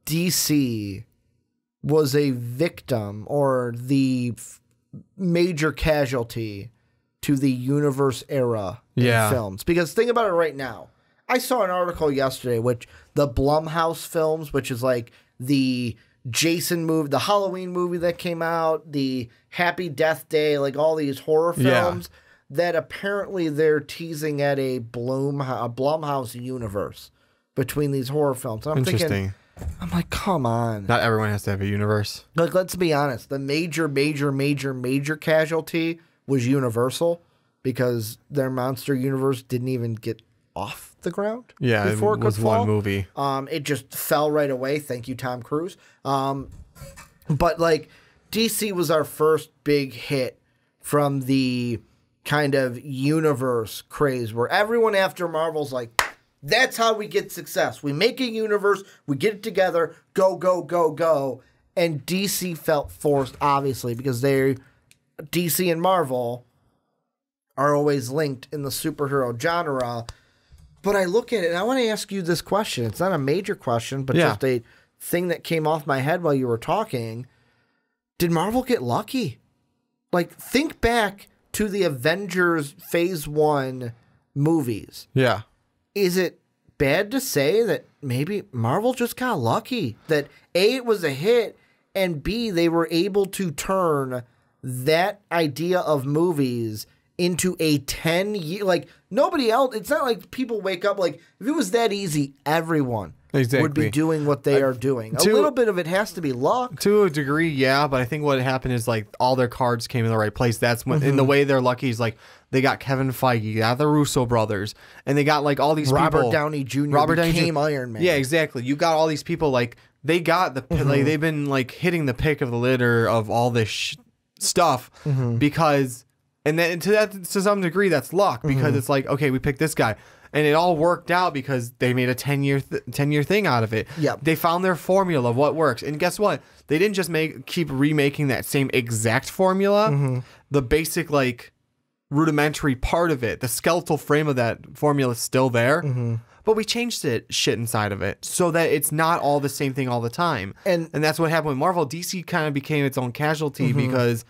DC was a victim or the major casualty to the universe era in films. Because think about it right now. I saw an article yesterday, which the Blumhouse films, which is like the Jason movie, the Halloween movie that came out, the Happy Death Day, like all these horror films, that apparently they're teasing at a Blumhouse universe between these horror films. And I'm thinking, I'm like, come on. Not everyone has to have a universe. Like, let's be honest. The major casualty was Universal because their monster universe didn't even get off the ground. Yeah, before it was one movie. It just fell right away. Thank you, Tom Cruise. But like DC was our first big hit from the kind of universe craze where everyone after Marvel's like, that's how we get success. We make a universe, we get it together, go, go, go, go. And DC felt forced, obviously, because DC and Marvel are always linked in the superhero genre. But I look at it and I want to ask you this question. It's not a major question, but just a thing that came off my head while you were talking. Did Marvel get lucky? Like, think back to the Avengers Phase 1 movies. Yeah. Is it bad to say that maybe Marvel just got lucky? That A, it was a hit, and B, they were able to turn that idea of movies into a 10-year, like nobody else. It's not like people wake up like, if it was that easy, everyone would be doing what they are doing. A little bit of it has to be luck. To a degree, yeah, but I think what happened is like all their cards came in the right place. That's when, in the way they're lucky is like they got Kevin Feige, got the Russo brothers, and they got like all these Robert people. Downey Jr. became Iron Man. Yeah, exactly. You got all these people like they got the like they've been like hitting the pick of the litter of all this stuff because. And then to some degree, that's luck because it's like, okay, we picked this guy. And it all worked out because they made a 10-year thing out of it. Yep. They found their formula of what works. And guess what? They didn't just keep remaking that same exact formula. The basic, like, rudimentary part of it, the skeletal frame of that formula is still there. but we changed shit inside of it so that it's not all the same thing all the time. And that's what happened with Marvel. DC kind of became its own casualty because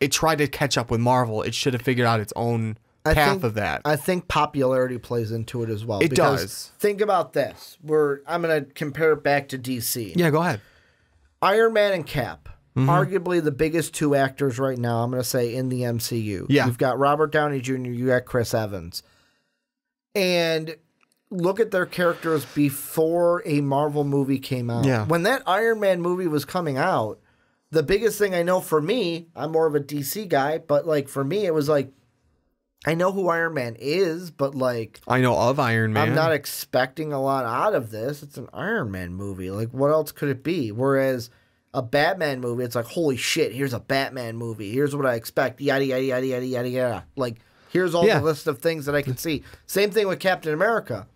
it tried to catch up with Marvel. It should have figured out its own path of that. I think popularity plays into it as well. It does. Think about this. I'm going to compare it back to DC. Yeah, go ahead. Iron Man and Cap. Arguably the biggest two actors right now, I'm going to say, in the MCU. Yeah. You've got Robert Downey Jr., you got Chris Evans. And look at their characters before a Marvel movie came out. Yeah. When that Iron Man movie was coming out, the biggest thing I know for me, I'm more of a DC guy, but like for me, it was like, I know who Iron Man is, but like... I know of Iron Man. I'm not expecting a lot out of this. It's an Iron Man movie. Like, what else could it be? Whereas a Batman movie, it's like, holy shit, here's a Batman movie. Here's what I expect. Yada, yada, yada, yada, yada, yada. Like, here's all the list of things that I can see. Same thing with Captain America.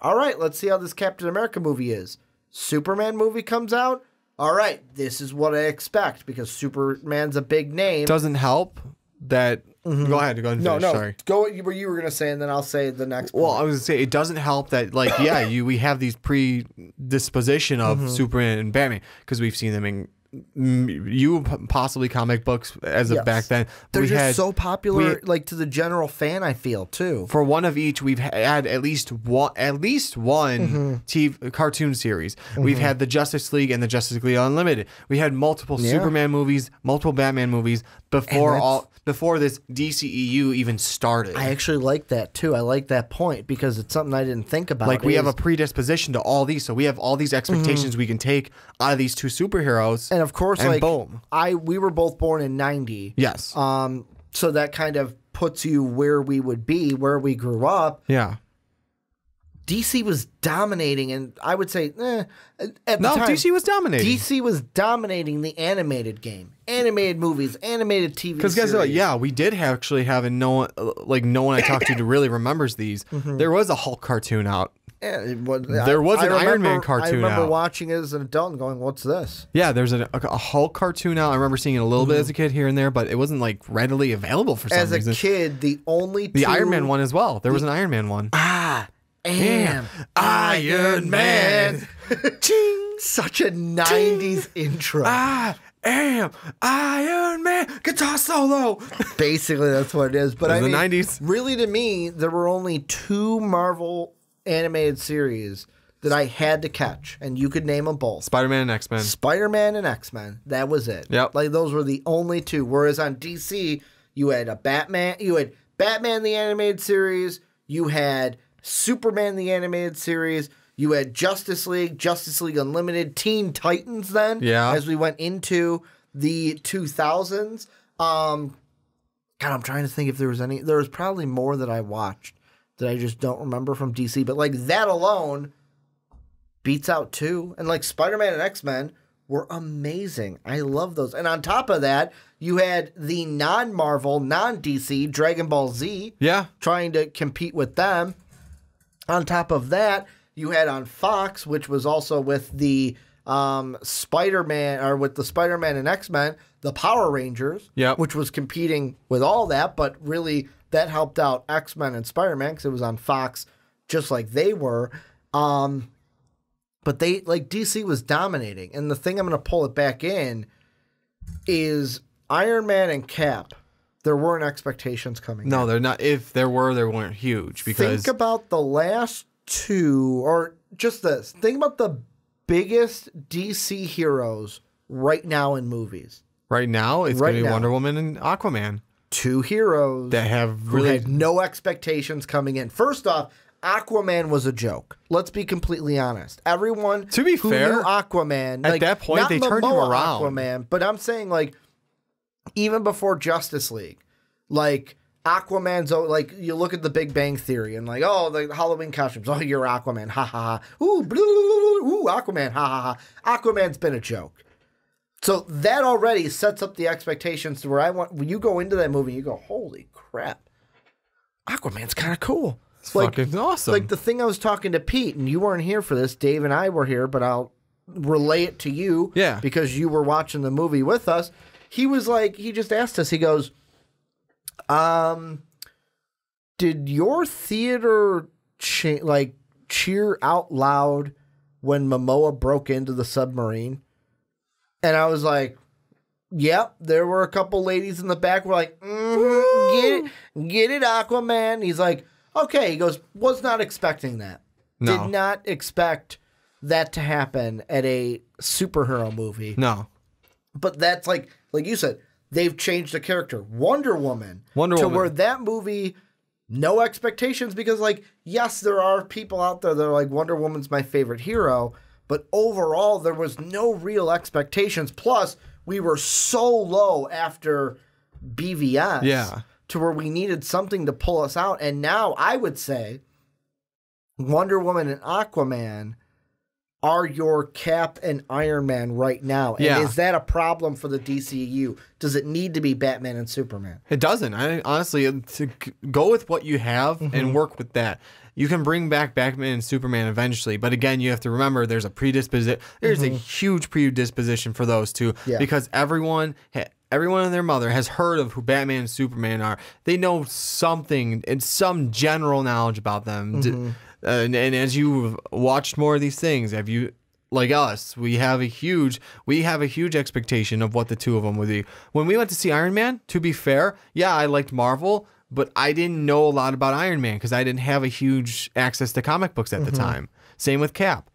All right, let's see how this Captain America movie is. Superman movie comes out. All right, this is what I expect because Superman's a big name. Doesn't help that... Go ahead. Go ahead and finish. Sorry. Go what you were going to say, and then I'll say the next Well, point. I was going to say, it doesn't help that, like, we have these predisposition of Superman and Batman because we've seen them in possibly comic books as of back then. They're just so popular, like, to the general fan, I feel, too. For one of each, we've had at least one TV cartoon series. We've had the Justice League and the Justice League Unlimited. We had multiple Superman movies, multiple Batman movies before this DCEU even started. I actually like that too. I like that point because it's something I didn't think about. Like we have a predisposition to all these, so we have all these expectations we can take out of these two superheroes. And of course, and like boom. we were both born in '90. Yes. So that kind of puts you where we would be, where we grew up. Yeah. DC was dominating, and I would say, at the time, DC was dominating. DC was dominating the animated game, animated movies, animated TV. Because guys, we did actually have, and no one I talked to really remembers these. There was a Hulk cartoon out. Yeah, there was an Iron Man cartoon out. I remember watching it as an adult and going, "What's this?" Yeah, there's a Hulk cartoon out. I remember seeing it a little bit as a kid here and there, but it wasn't like readily available for some reason. As a kid, the Iron Man one as well. There was an Iron Man one. Am Iron Man. Ching! Such a 90s intro. I am Iron Man. Guitar solo. Basically, that's what it is. But the 90s. Really, to me, there were only 2 Marvel animated series that I had to catch, and you could name them both. Spider-Man and X-Men. Spider-Man and X-Men. That was it. Yep. Like, those were the only 2. Whereas on DC, you had Batman the animated series, you had Superman the animated series, you had Justice League Unlimited, Teen Titans then, as we went into the 2000s. God, I'm trying to think if there was probably more that I watched that I just don't remember from DC, but like that alone beats out 2. And like Spider-Man and X-Men were amazing. I love those. And on top of that, you had the non-Marvel, non-DC Dragon Ball Z trying to compete with them. On top of that, you had on Fox, which was also with the Spider-Man and X-Men, the Power Rangers, which was competing with all that, but really that helped out X-Men and Spider-Man because it was on Fox just like they were. But DC was dominating. And the thing I'm going to pull it back in is Iron Man and Cap. There weren't expectations coming. No, they're not. If there were, they weren't huge. Because think about the last 2, or just this. Think about the biggest DC heroes right now in movies. Right now, it's going to be Wonder Woman and Aquaman. 2 heroes that have who had no expectations coming in. First off, Aquaman was a joke. Let's be completely honest. Everyone who knew Aquaman at that point, they turned him around. Aquaman, but I'm saying like even before Justice League, like Aquaman's like you look at the Big Bang Theory and like the Halloween costumes. Oh, you're Aquaman, ha ha ha. Ooh, ooh, Aquaman, ha ha ha. Aquaman's been a joke. So that already sets up the expectations to where when you go into that movie, you go, holy crap, Aquaman's kind of cool. It's fucking awesome. Like the thing I was talking to Pete, and you weren't here for this. Dave and I were here, but I'll relay it to you. Yeah. Because you were watching the movie with us. He was like, he just asked us, he goes, did your theater cheer out loud when Momoa broke into the submarine. And I was like, yep, there were a couple ladies in the back who were like, get it, Aquaman. He's like, okay. He goes, was not expecting that. No. Did not expect that to happen at a superhero movie. No. But that's like you said, they've changed the character. Wonder Woman. Where that movie, no expectations, because like, yes, there are people out there that are like, Wonder Woman's my favorite hero, but overall there was no real expectations. Plus, we were so low after BVS to where we needed something to pull us out. And now I would say Wonder Woman and Aquaman are your Cap and Iron Man right now. And is that a problem for the DCEU? Does it need to be Batman and Superman? It doesn't. I honestly, to go with what you have and work with that. You can bring back Batman and Superman eventually, but again, you have to remember there's a predisposition. There's a huge predisposition for those two because everyone and their mother has heard of who Batman and Superman are. They know something and some general knowledge about them. And as you've watched more of these things, have you, like us, we have a huge expectation of what the two of them would be. When we went to see Iron Man, to be fair, I liked Marvel, but I didn't know a lot about Iron Man because I didn't have a huge access to comic books at the time. Same with Cap.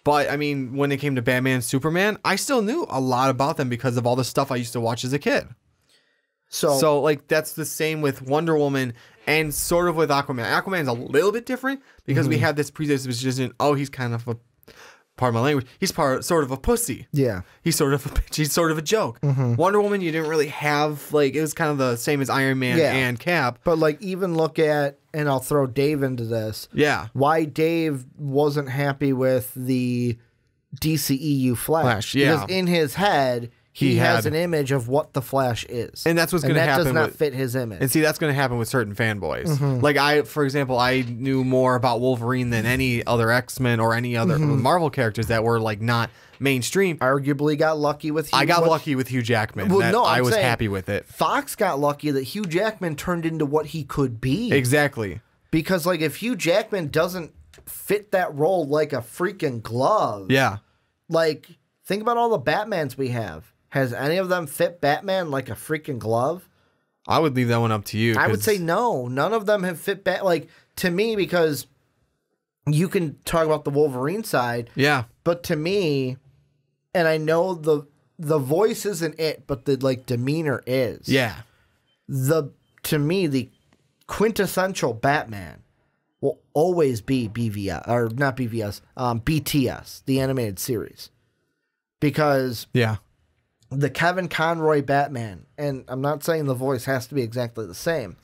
But I mean, when it came to Batman and Superman, I still knew a lot about them because of all the stuff I used to watch as a kid. So like that's the same with Wonder Woman and sort of with Aquaman. Aquaman's a little bit different because we have this predisposition. Oh, he's kind of a, pardon my language, he's sort of a pussy. Yeah. He's sort of a bitch. He's sort of a joke. Wonder Woman, you didn't really have, like, it was kind of the same as Iron Man and Cap. But like, even look at, and I'll throw Dave into this. Yeah. Why Dave wasn't happy with the DCEU Flash. Because in his head, he has an image of what the Flash is. And that's what's going to happen. That does not fit his image. And see, that's going to happen with certain fanboys. Like for example, I knew more about Wolverine than any other X-Men or any other Marvel characters that were like not mainstream. Arguably got lucky with Hugh. I got lucky with Hugh Jackman. Well, I was happy with it. Fox got lucky that Hugh Jackman turned into what he could be. Exactly. Because like if Hugh Jackman doesn't fit that role like a freaking glove. Yeah. Like think about all the Batmans we have. Has any of them fit Batman like a freaking glove? I would leave that one up to you. I would say no. None of them have fit like to me, because you can talk about the Wolverine side. Yeah. But to me, and I know the voice isn't it, but the like demeanor is. Yeah. To me, the quintessential Batman will always be BVS, or not BVS, BTS, the animated series. Because the Kevin Conroy Batman, and I'm not saying the voice has to be exactly the same,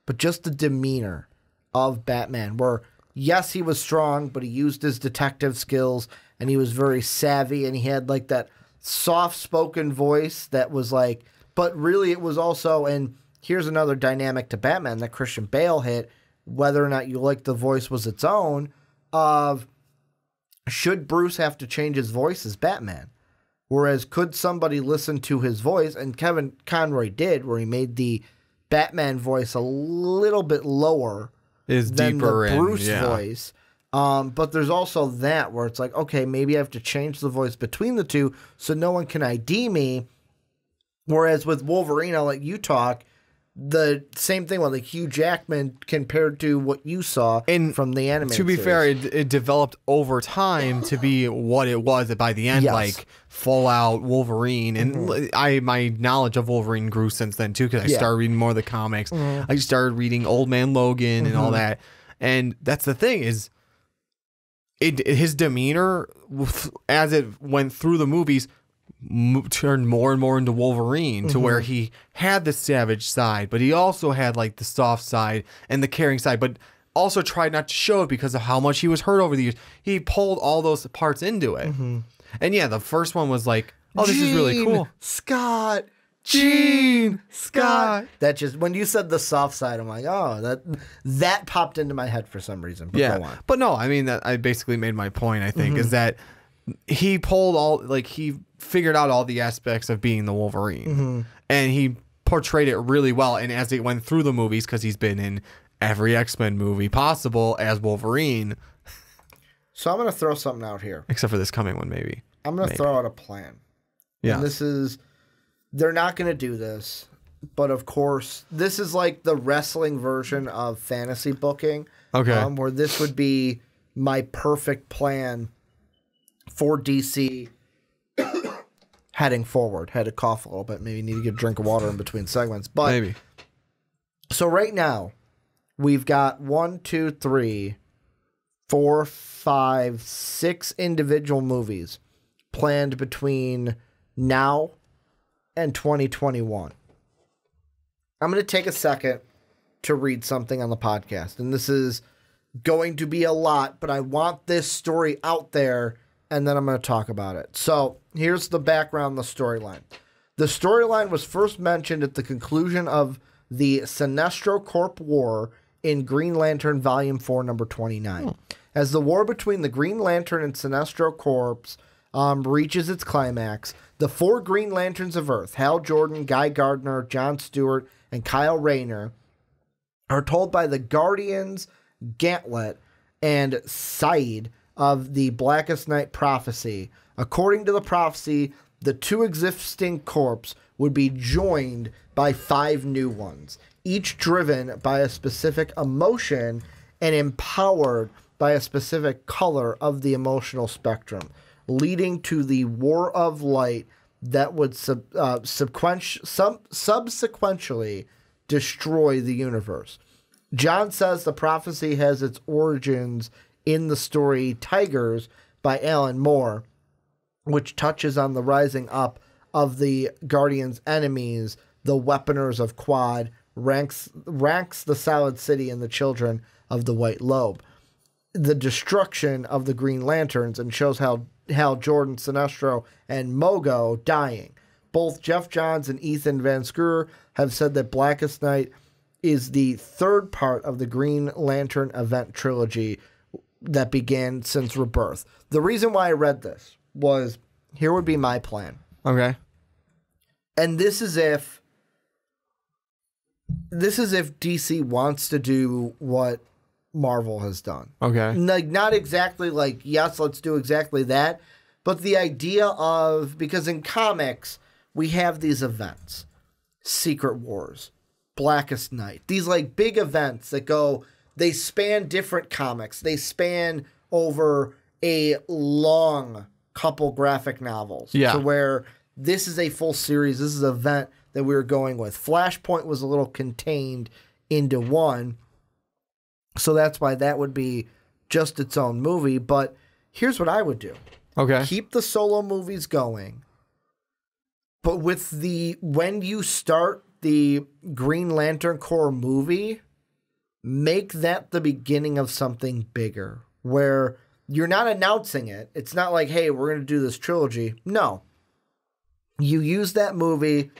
but just the demeanor of Batman, where yes, he was strong, but he used his detective skills and he was very savvy and he had like that soft-spoken voice that was like, but really it was also, and here's another dynamic to Batman that Christian Bale hit, whether or not you like the voice was its own, of should Bruce have to change his voice as Batman? Whereas, could somebody listen to his voice? And Kevin Conroy did, where he made the Batman voice a little bit lower than the Bruce voice. But there's also that where it's like, okay, maybe I have to change the voice between the two so no one can ID me. Whereas with Wolverine, I'll let you talk. The same thing with like Hugh Jackman compared to what you saw from the animated To be series. fair, it developed over time to be what it was by the end, like full out Wolverine. And my knowledge of Wolverine grew since then too, because I started reading more of the comics. I started reading Old Man Logan and all that. And that's the thing is, his demeanor as it went through the movies turned more and more into Wolverine, to where he had the savage side, but he also had like the soft side and the caring side, but also tried not to show it because of how much he was hurt over the years. He pulled all those parts into it. And yeah, the first one was like, oh, this is really cool. Scott. That just, when you said the soft side, I'm like, oh, that popped into my head for some reason. But go on. But no, I mean, that I basically made my point, I think, is that he pulled all, like, he figured out all the aspects of being the Wolverine, and he portrayed it really well. And as it went through the movies, because he's been in every X-Men movie possible as Wolverine, So I'm going to throw something out here. Except for this coming one, maybe. I'm going to throw out a plan. Yeah. And this is, they're not going to do this, but of course, this is like the wrestling version of fantasy booking. Okay. Where this would be my perfect plan for DC heading forward. Had to cough a little bit. Maybe need to get a drink of water in between segments. But Maybe. So right now, we've got 1, 2, 3, 4, 5, 6 individual movies planned between now and 2021. I'm going to take a second to read something on the podcast. And this is going to be a lot, but I want this story out there, and then I'm going to talk about it. So here's the background, the storyline. The storyline was first mentioned at the conclusion of the Sinestro Corp War in Green Lantern Volume 4, number 29. As the war between the Green Lantern and Sinestro Corps reaches its climax, the 4 Green Lanterns of Earth, Hal Jordan, Guy Gardner, John Stewart, and Kyle Rayner, are told by the Guardians, Gantlet, and Said of the Blackest Night prophecy. According to the prophecy, the 2 existing corps would be joined by 5 new ones, each driven by a specific emotion and empowered by a specific color of the emotional spectrum, leading to the War of Light that would subsequently destroy the universe. John says the prophecy has its origins in the story Tigers by Alan Moore, which touches on the rising up of the Guardians' enemies, the Weaponers of Quad, ranks the Solid City and the Children of the White Lobe, the destruction of the Green Lanterns, and shows how Hal Jordan, Sinestro, and Mogo dying. Both Jeff Johns and Ethan Van Sciver have said that Blackest Night is the 3rd part of the Green Lantern event trilogy that began since Rebirth. The reason why I read this was, here would be my plan. Okay. And this is if DC wants to do what Marvel has done. Okay. Like, not exactly like, yes, let's do exactly that, but the idea of, because in comics, we have these events, Secret Wars, Blackest Night, these like big events that go, they span different comics. They span over a long couple graphic novels. Yeah. To where this is a full series. This is an event that we were going with. Flashpoint was a little contained into one. So that's why that would be just its own movie. But here's what I would do. Okay. Keep the solo movies going. But with when you start the Green Lantern Corps movie, make that the beginning of something bigger where you're not announcing it. It's not like, hey, we're going to do this trilogy. No. You use that movie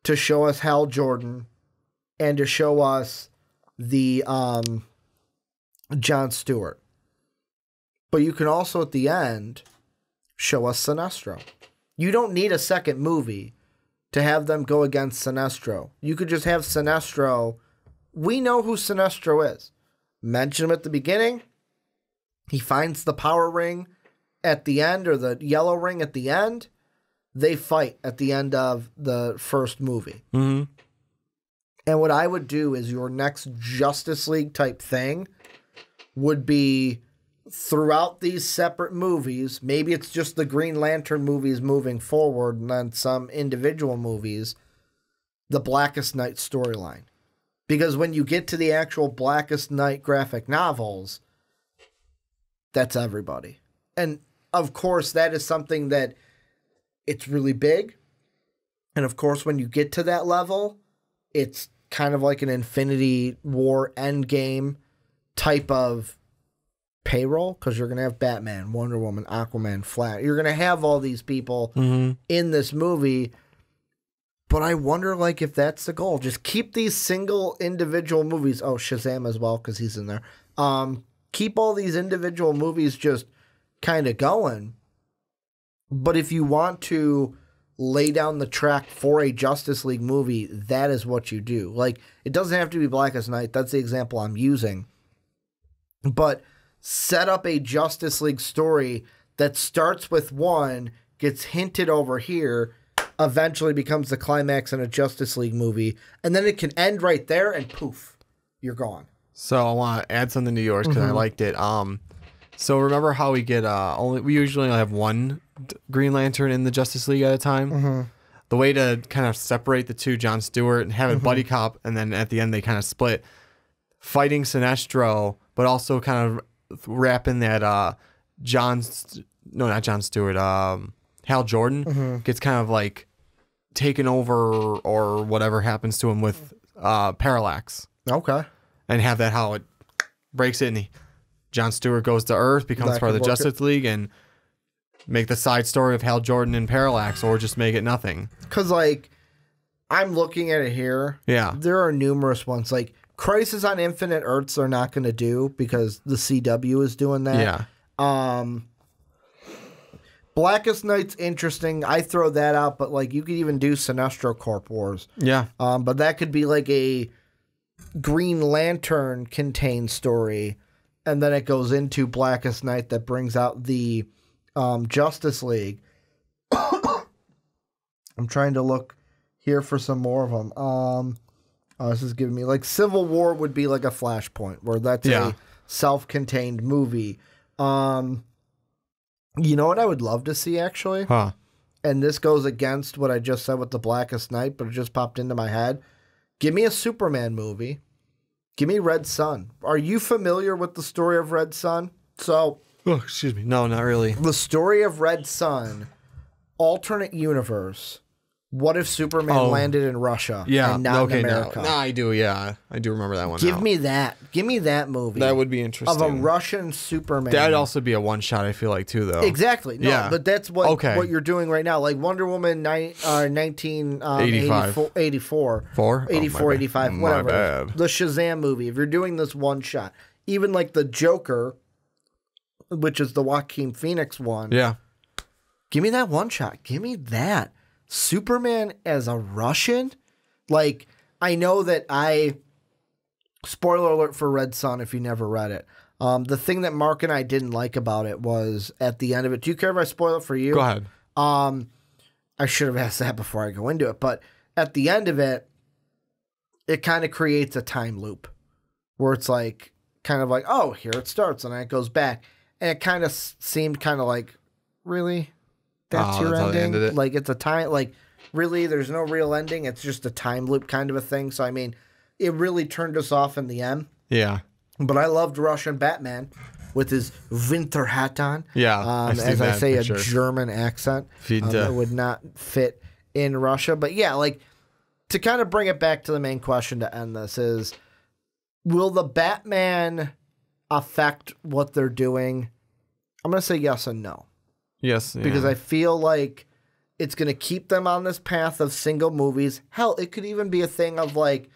to show us Hal Jordan and to show us the John Stewart. But you can also at the end show us Sinestro. You don't need a second movie to have them go against Sinestro. You could just have Sinestro. We know who Sinestro is. Mention him at the beginning. He finds the power ring at the end, or the yellow ring at the end. They fight at the end of the first movie. Mm-hmm. And what I would do is your next Justice League type thing would be throughout these separate movies. Maybe it's just the Green Lantern movies moving forward, and then some individual movies, the Blackest Night storyline. Because when you get to the actual Blackest Night graphic novels, that's everybody. And of course, that is something that it's really big. And of course, when you get to that level, it's kind of like an Infinity War Endgame type of payroll, because you're going to have Batman, Wonder Woman, Aquaman, Flash. You're going to have all these people in this movie. But I wonder, like, if that's the goal. Just keep these single individual movies. Oh, Shazam as well, because he's in there. Keep all these individual movies just kind of going. But if you want to lay down the track for a Justice League movie, that is what you do. Like, it doesn't have to be Blackest Night. That's the example I'm using. But set up a Justice League story that starts with one, gets hinted over here, eventually becomes the climax in a Justice League movie, and then it can end right there and poof, you're gone. So I want to add something to yours because I liked it. So remember how we get we usually only have one Green Lantern in the Justice League at a time? The way to kind of separate the two, Jon Stewart, and have a buddy cop, and then at the end they kind of split, fighting Sinestro, but also kind of wrapping that not Jon Stewart, Hal Jordan gets kind of like taken over or whatever happens to him with Parallax. Okay. And have that how it breaks it, and Jon Stewart goes to Earth, becomes part of the Justice League, and make the side story of Hal Jordan and Parallax, or just make it nothing. Because, like, I'm looking at it here. Yeah. There are numerous ones. Like, Crisis on Infinite Earths they're not going to do because the CW is doing that. Yeah. Blackest Night's interesting. I throw that out, but, like, you could even do Sinestro Corp Wars. Yeah. But that could be, like, a Green Lantern contained story, and then it goes into Blackest Night that brings out the Justice League. I'm trying to look here for some more of them. This is giving me like Civil War would be like a Flashpoint where that's a self-contained movie. You know what I would love to see actually? Huh. And this goes against what I just said with the Blackest Night, but it just popped into my head. Give me a Superman movie. Give me Red Sun. Are you familiar with the story of Red Sun? So, excuse me. No, not really. The story of Red Sun, alternate universe. What if Superman landed in Russia and not in America? No, I do, yeah. I do remember that one. Give me that. Give me that movie. That would be interesting. Of a Russian Superman. That would also be a one-shot, I feel like, too, though. Exactly. No, but that's what you're doing right now. Like Wonder Woman 1984. 84, 85, whatever. My bad. The Shazam movie. If you're doing this one shot. Even like the Joker, which is the Joaquin Phoenix one. Yeah. Give me that one shot. Give me that. Superman as a Russian? Like, I know that spoiler alert for Red Sun if you never read it. The thing that Mark and I didn't like about it was at the end of it. Do you care if I spoil it for you? Go ahead. I should have asked that before I go into it. But at the end of it, it kind of creates a time loop where it's like, kind of like, oh, here it starts. And then it goes back. And it kind of seemed kind of like, really? That's your ending? Like, it's a time, like, really, there's no real ending. It's just a time loop kind of a thing. So, I mean, it really turned us off in the end. Yeah. But I loved Russian Batman with his winter hat on. Yeah. As I say, a German accent that would not fit in Russia. But yeah, like, to kind of bring it back to the main question to end this is, will the Batman affect what they're doing? I'm going to say yes and no. Yes. Yeah. Because I feel like it's going to keep them on this path of single movies. Hell, it could even be a thing of like,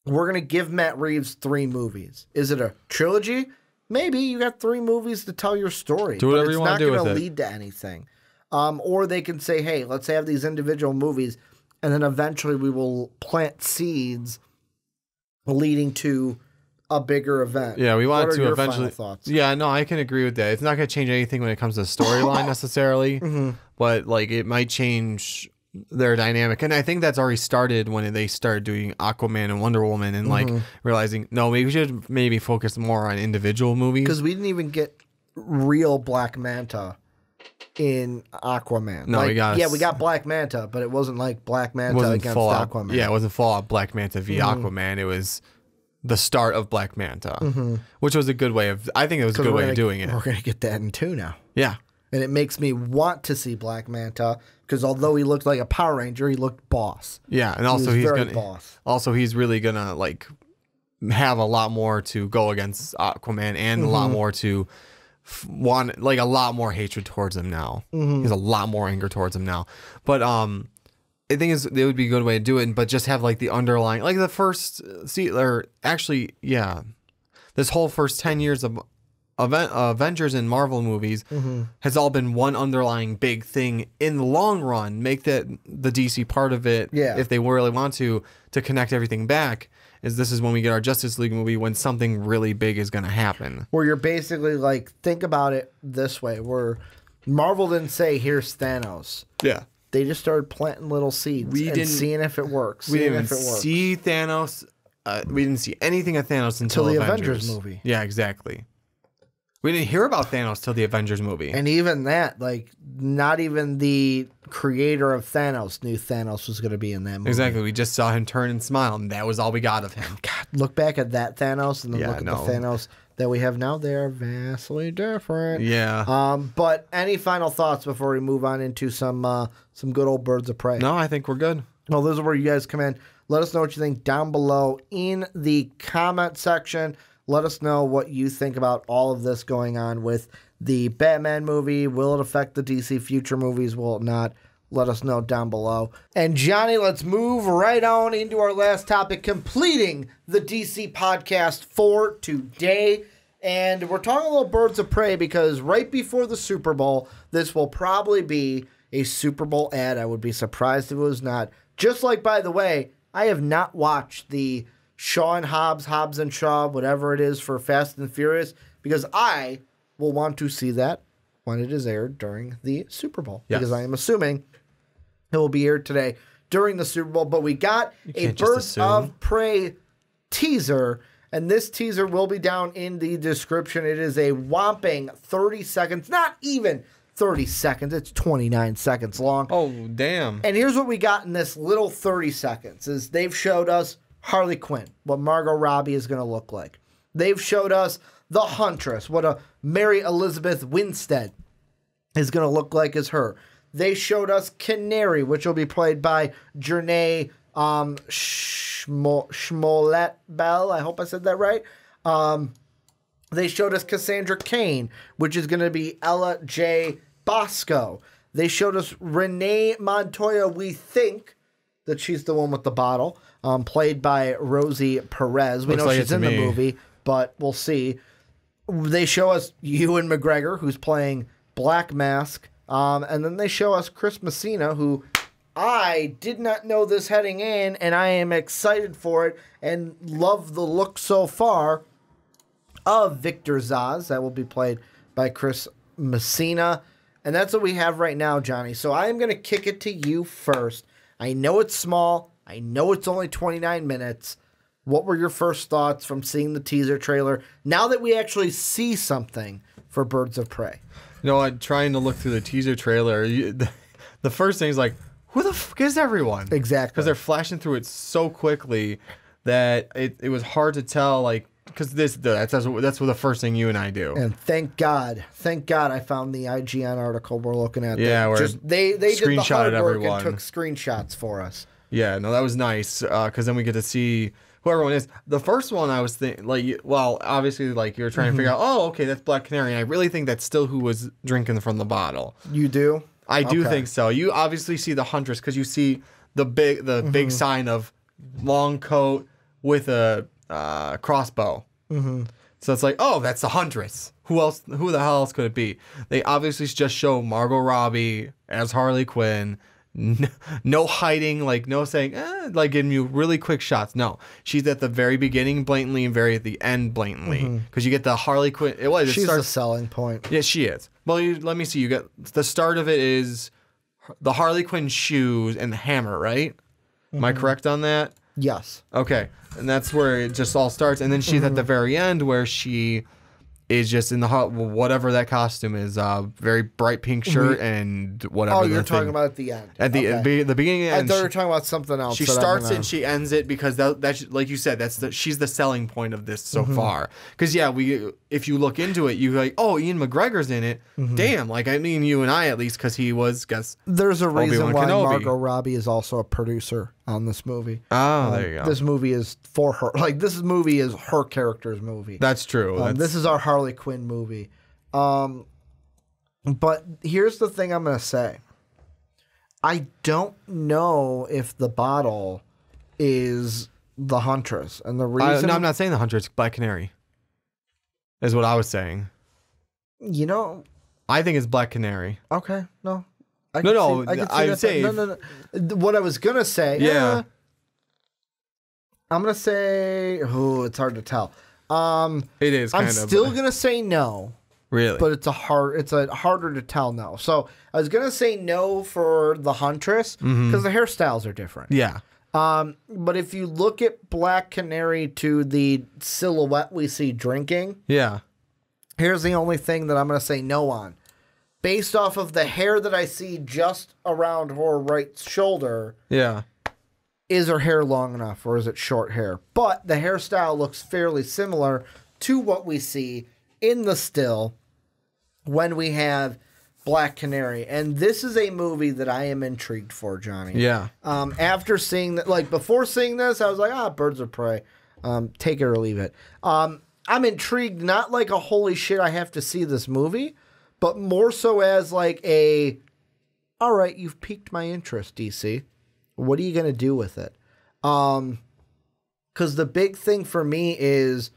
we're going to give Matt Reeves 3 movies. Is it a trilogy? Maybe you got 3 movies to tell your story. Do whatever you want to do with it. It's not going to lead to anything. Or they can say, hey, let's have these individual movies, and then eventually we will plant seeds leading to a bigger event. Yeah, we want to eventually. Thoughts? Yeah, no, I can agree with that. It's not going to change anything when it comes to storyline necessarily, but like it might change their dynamic. And I think that's already started when they started doing Aquaman and Wonder Woman and like realizing, no, maybe we should focus more on individual movies. Because we didn't even get real Black Manta in Aquaman. No, we got Black Manta, but it wasn't like Black Manta against Aquaman. Yeah, it wasn't full out Black Manta v Aquaman. It was the start of Black Manta, which was a good way of. I think it was a good way of doing it. We're gonna get that in 2 now. Yeah, and it makes me want to see Black Manta because although he looked like a Power Ranger, he looked boss. Yeah, and also he's really gonna like have a lot more to go against Aquaman and a lot more to want, like a lot more hatred towards him now. He has a lot more anger towards him now. But I think it would be a good way to do it, but just have like the underlying, like the first this whole first 10 years of Avengers and Marvel movies has all been one underlying big thing in the long run. Make that the DC part of it, if they really want to connect everything back. is this is when we get our Justice League movie when something really big is going to happen. Where you're basically like, think about it this way, where Marvel didn't say, here's Thanos. Yeah. They just started planting little seeds and seeing if it works. We didn't even see Thanos. We didn't see anything of Thanos until the Avengers movie. Yeah, exactly. We didn't hear about Thanos till the Avengers movie. And even that, like, not even the creator of Thanos knew Thanos was going to be in that movie. Exactly. We just saw him turn and smile, and that was all we got of him. God, look back at that Thanos and then look at the Thanos that we have now. They're vastly different. Yeah. But any final thoughts before we move on into some good old Birds of Prey? No, I think we're good. Well, this is where you guys come in. Let us know what you think down below in the comment section. Let us know what you think about all of this going on with the Batman movie. Will it affect the DC future movies? Will it not? Let us know down below. And Johnny, let's move right on into our last topic, completing the DC podcast for today. And we're talking a little Birds of Prey because right before the Super Bowl, this will probably be a Super Bowl ad. I would be surprised if it was not. Just like, by the way, I have not watched the Shaw and Hobbs and Shaw, whatever it is for Fast and Furious, because I will want to see that when it is aired during the Super Bowl. Yes. Because I am assuming it will be aired today during the Super Bowl. But we got a Birds of Prey teaser, and this teaser will be down in the description. It is a whopping 30 seconds, not even 30 seconds. It's 29 seconds long. Oh, damn. And here's what we got in this little 30 seconds is they've showed us Harley Quinn, what Margot Robbie is going to look like. They've showed us the Huntress, what a Mary Elizabeth Winstead is going to look like as her. They showed us Canary, which will be played by Jernay Smollett Bell. I hope I said that right. They showed us Cassandra Cain, which is going to be Ella J. Bosco. They showed us Renee Montoya, we think that she's the one with the bottle, played by Rosie Perez. We know she's in the movie, but we'll see. They show us Ewan McGregor, who's playing Black Mask, and then they show us Chris Messina, who I did not know this heading in, and I am excited for it and love the look so far of Victor Zaz. That will be played by Chris Messina, and that's what we have right now, Johnny. So I am going to kick it to you first. I know it's small. I know it's only 29 minutes. What were your first thoughts from seeing the teaser trailer now that we actually see something for Birds of Prey? You know, I'm trying to look through the teaser trailer. The first thing is like, who the fuck is everyone? Exactly. Because they're flashing through it so quickly that it was hard to tell, like, because that's what the first thing you and I do. And thank God I found the IGN article we're looking at. Yeah, where they did the hard work everyone and took screenshots for us. Yeah, no, that was nice because then we get to see who everyone is. The first one I was thinking, like, well, obviously, like you're trying to figure out, oh, okay, that's Black Canary, and I really think that's still who was drinking from the bottle. You do? I do think so. You obviously see the Huntress because you see the big sign of long coat with a crossbow. So it's like, oh, that's the Huntress. Who else? Who the hell else could it be? They obviously just show Margot Robbie as Harley Quinn. No hiding, like no saying, like giving you really quick shots. No, she's at the very beginning blatantly and very at the end blatantly because you get the Harley Quinn. She's the selling point. Yeah, she is. Well, let me see. You get the start of it is the Harley Quinn shoes and the hammer, right? Am I correct on that? Yes. Okay. And that's where it just all starts. And then she's at the very end where she is just in the whatever that costume is, very bright pink shirt and whatever. Oh, you're talking about at the end. At the beginning and I thought you were talking about something else. She starts it and she ends it because that's like you said, she's the selling point of this so far. Because if you look into it, you're like, oh, Ian McGregor's in it. Damn, like I mean, you and I at least because he was. There's a reason why Margot Robbie is also a producer on this movie. Oh, there you go. This movie is for her. Like this movie is her character's movie. That's true. This is our Harley Quinn movie. But here's the thing I'm going to say. I don't know if the bottle is the Huntress. And the reason... No, I'm not saying the Huntress. Black Canary is what I was saying. You know... I think it's Black Canary. Okay, no. I would say... No. What I was going to say... Yeah. I'm gonna say, oh, it's hard to tell. It is. I'm still gonna say no. Really? But it's a harder to tell no. So I was gonna say no for the Huntress because the hairstyles are different. Yeah. But if you look at Black Canary to the silhouette we see drinking, yeah, here's the only thing that I'm gonna say no on. Based off of the hair that I see just around her right shoulder, yeah, is her hair long enough or is it short hair? But the hairstyle looks fairly similar to what we see in the still when we have Black Canary. And this is a movie that I am intrigued for, Johnny. Yeah. After seeing that, like before seeing this, I was like, Birds of Prey. Take it or leave it. I'm intrigued, not like a holy shit, I have to see this movie, but more so as like all right, you've piqued my interest, DC. What are you going to do with it? Because the big thing for me is,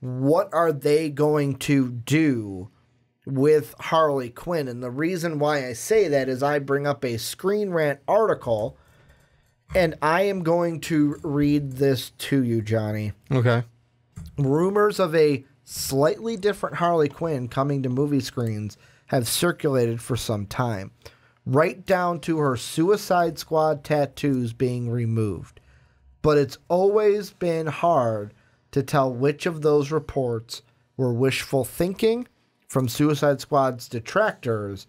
what are they going to do with Harley Quinn? And the reason why I say that is I bring up a Screen Rant article, and I am going to read this to you, Johnny. Okay. Rumors of a slightly different Harley Quinn coming to movie screens have circulated for some time, right down to her Suicide Squad tattoos being removed. But it's always been hard to tell which of those reports were wishful thinking from Suicide Squad's detractors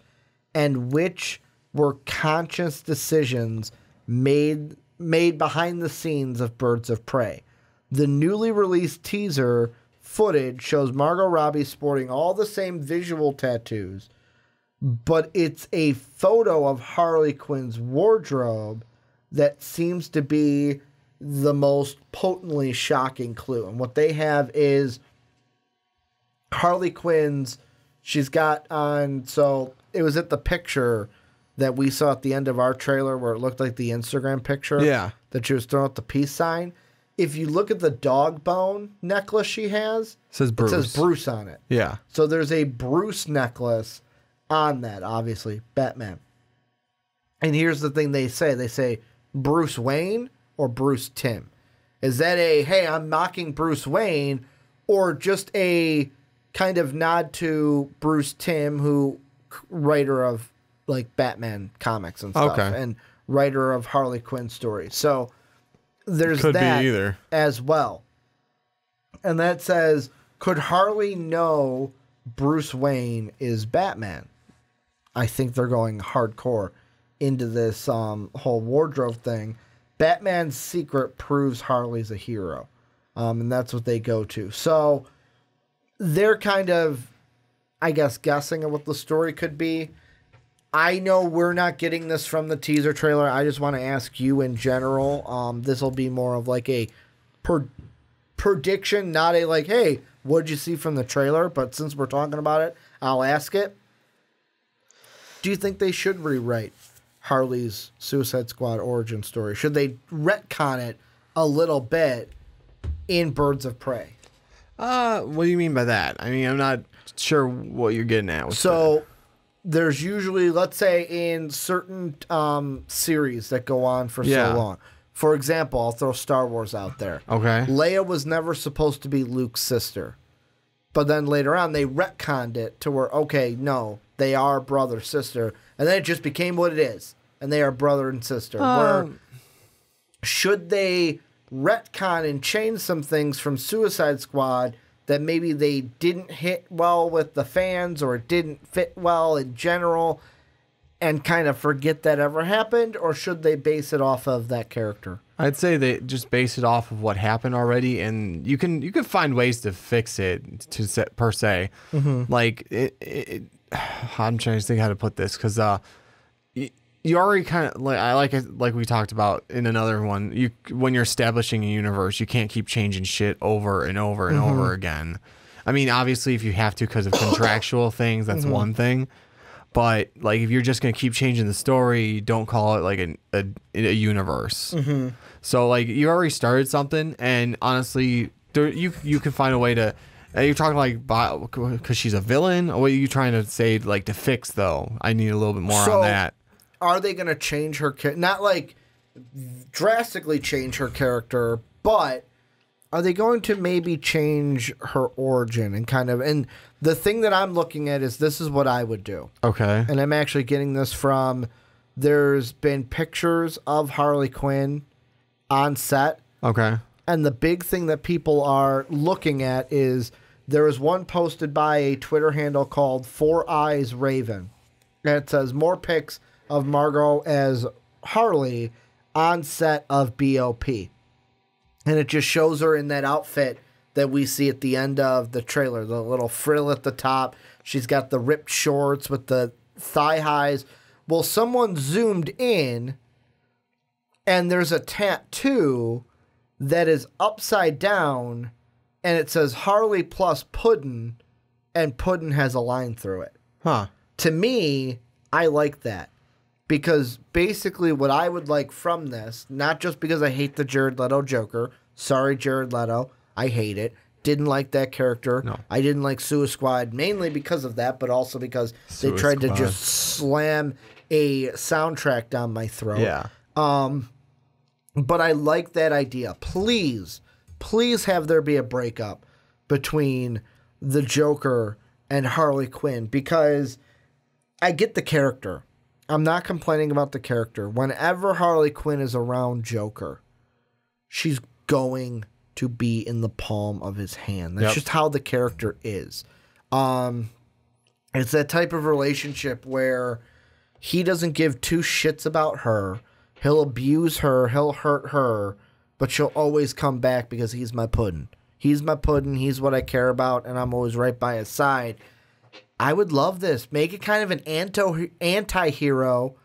and which were conscious decisions made behind the scenes of Birds of Prey. The newly released teaser footage shows Margot Robbie sporting all the same visual tattoos, but it's a photo of Harley Quinn's wardrobe that seems to be the most potently shocking clue. And what they have is Harley Quinn's, she's got on, so it was at the picture that we saw at the end of our trailer where it looked like the Instagram picture. Yeah. That she was throwing up the peace sign. If you look at the dog bone necklace she has, it says Bruce on it. Yeah. So there's a Bruce necklace on that, obviously, Batman. And here's the thing they say. They say Bruce Wayne or Bruce Timm. Is that a, hey, I'm mocking Bruce Wayne, or just a kind of nod to Bruce Timm, who writer of like Batman comics and stuff, and writer of Harley Quinn stories. So there's could that be either as well. And that says, could Harley know Bruce Wayne is Batman? I think they're going hardcore into this whole wardrobe thing. Batman's secret proves Harley's a hero. And that's what they go to. So they're kind of, I guess, guessing at what the story could be. I know we're not getting this from the teaser trailer. I just want to ask you in general. This will be more of like a prediction, not a like, hey, what did you see from the trailer? But since we're talking about it, I'll ask it. Do you think they should rewrite Harley's Suicide Squad origin story? Should they retcon it a little bit in Birds of Prey? What do you mean by that? I mean, I'm not sure what you're getting at with that. There's usually, let's say, in certain series that go on for so long. For example, I'll throw Star Wars out there. Okay. Leia was never supposed to be Luke's sister. But then later on, they retconned it to where, okay, no, they are brother, sister. And then it just became what it is. And they are brother and sister. Where should they retcon and change some things from Suicide Squad that maybe they didn't hit well with the fans or it didn't fit well in general and kind of forget that ever happened? Or should they base it off of that character? I'd say they just base it off of what happened already, and you can find ways to fix it per se. Mm-hmm. Like I'm trying to think how to put this, because you already kind of like we talked about in another one. When you're establishing a universe, you can't keep changing shit over and over and over again. I mean, obviously, if you have to because of contractual things, that's one thing. But like, if you're just gonna keep changing the story, don't call it like a universe. Mm-hmm. So like, you already started something, and honestly, you can find a way to. You're talking like because she's a villain, or what are you trying to say like to fix though? I need a little bit more on that. Are they gonna change her? Not like drastically change her character, But are they going to maybe change her origin and kind of... And the thing that I'm looking at is this is what I would do. Okay. And I'm actually getting this from... There's been pictures of Harley Quinn on set. Okay. And the big thing that people are looking at is there was one posted by a Twitter handle called Four Eyes Raven. And it says more pics of Margot as Harley on set of BOP. And it just shows her in that outfit that we see at the end of the trailer. The little frill at the top. She's got the ripped shorts with the thigh highs. Well, someone zoomed in and there's a tattoo that is upside down and it says Harley plus Puddin' and Puddin' has a line through it. Huh. To me, I like that. Because basically what I would like from this, not just because I hate the Jared Leto Joker. Sorry, Jared Leto. I hate it. Didn't like that character. No. I didn't like Suicide Squad, mainly because of that, but also because they tried to just slam a soundtrack down my throat. Yeah. But I like that idea. Please have there be a breakup between the Joker and Harley Quinn, because I get the character. I'm not complaining about the character. Whenever Harley Quinn is around Joker, she's going to be in the palm of his hand. That's just how the character is. It's that type of relationship where he doesn't give two shits about her. He'll abuse her. He'll hurt her. But she'll always come back because he's my puddin'. He's my puddin'. He's what I care about. And I'm always right by his side. I would love this. Make it kind of an anti-hero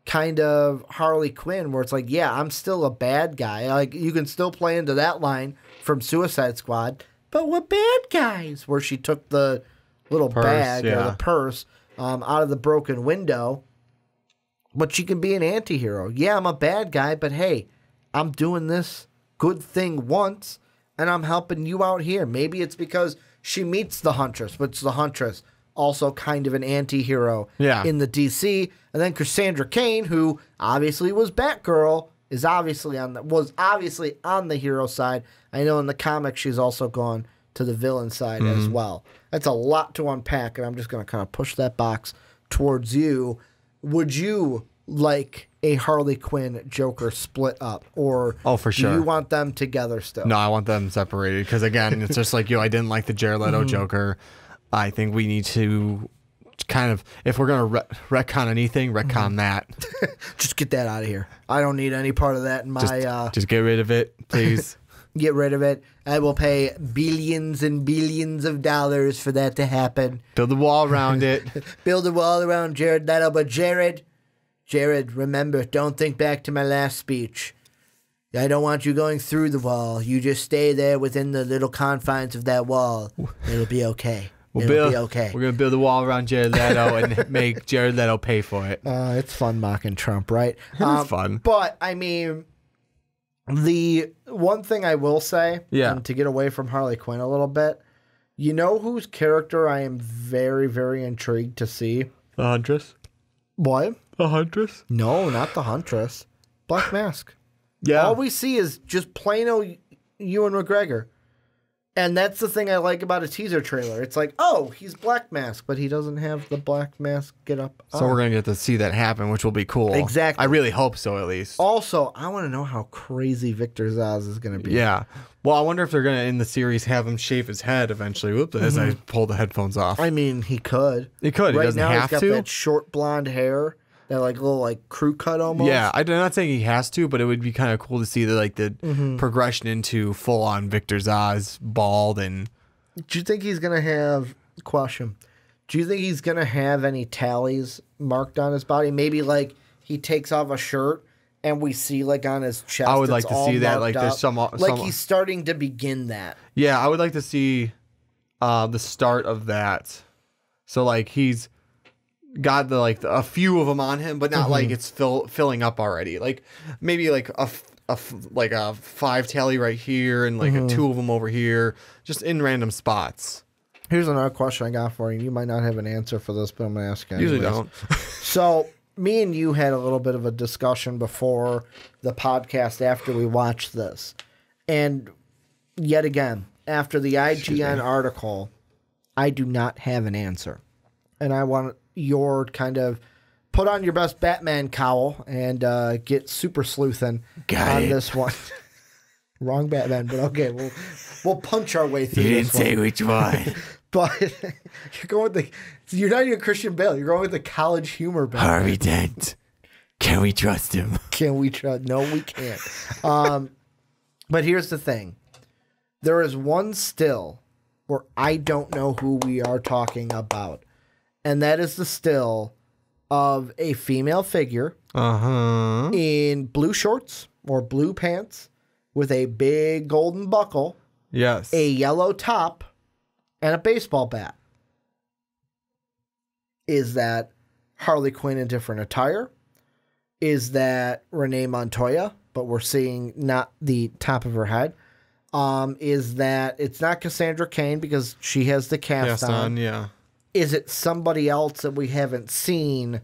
kind of Harley Quinn where it's like, yeah, I'm still a bad guy. Like, you can still play into that line from Suicide Squad, but we're bad guys, where she took the little bag or the purse out of the broken window. But she can be an anti-hero. Yeah, I'm a bad guy, but hey, I'm doing this good thing once, and I'm helping you out here. Maybe it's because she meets the Huntress, but it's the Huntress also kind of an anti-hero in the DC. And then Cassandra Cain, who obviously was Batgirl, was obviously on the hero side. I know in the comics she's also gone to the villain side as well. That's a lot to unpack, and I'm just going to kind of push that box towards you. Would you like a Harley Quinn Joker split up, or for sure, do you want them together still? No, I want them separated, because again, it's just like I didn't like the Jared Leto Joker. I think we need to kind of, if we're going to retcon anything, retcon that. Just get that out of here. I don't need any part of that in my... Just get rid of it, please. Get rid of it. I will pay billions and billions of dollars for that to happen. Build a wall around it. Build a wall around Jared Leto. But Jared, remember, don't think back to my last speech. I don't want you going through the wall. You just stay there within the little confines of that wall. It'll be okay. It'll be okay. We're going to build a wall around Jared Leto and make Jared Leto pay for it. It's fun mocking Trump, right? It's fun. But, I mean, the one thing I will say, and to get away from Harley Quinn a little bit, you know whose character I am very, very intrigued to see? The Huntress? What? The Huntress? No, not the Huntress. Black Mask. Yeah. All we see is just plain old Ewan McGregor. And that's the thing I like about a teaser trailer. It's like, oh, he's Black Mask, but he doesn't have the Black Mask get up. So we're going to get to see that happen, which will be cool. Exactly. I really hope so, at least. Also, I want to know how crazy Victor Zsasz is going to be. Yeah. Well, I wonder if they're going to, in the series, have him shave his head eventually. Whoops, as I pull the headphones off. I mean, he could. He could. Right He doesn't now, have he's got to. that short blonde hair. That little crew cut almost. Yeah, I'm not saying he has to, but it would be kind of cool to see the progression into full on Victor Zsasz bald. And do you think he's gonna have question? Do you think he's gonna have any tallies marked on his body? Maybe he takes off a shirt and we see on his chest. I would like to see that. There's some he's starting to begin that. Yeah, I would like to see the start of that. So he's got a few of them on him, but not it's filling up already. Maybe a 5 tally right here and a 2 of them over here, just in random spots. Here's another question I got for you. You might not have an answer for this, but I'm gonna ask you anyways. Usually don't. So me and you had a little bit of a discussion before the podcast after we watched this, And yet again, after the IGN article, I do not have an answer. And I want your kind of put on your best Batman cowl and get super sleuthing on this one. Wrong Batman, but okay, we'll punch our way through. You didn't say which one. But you're going with you're not even Christian Bale. You're going with the college humor Batman. Harvey Dent. Can we trust him? Can we trust? No, we can't. But here's the thing. There is one still where I don't know who we are talking about. And that is the still of a female figure in blue shorts or blue pants with a big golden buckle, yes, a yellow top, and a baseball bat. Is that Harley Quinn in different attire? Is that Renee Montoya, but we're seeing not the top of her head? Is that it's not Cassandra Cain because she has the cast on? Yeah. Is it somebody else that we haven't seen?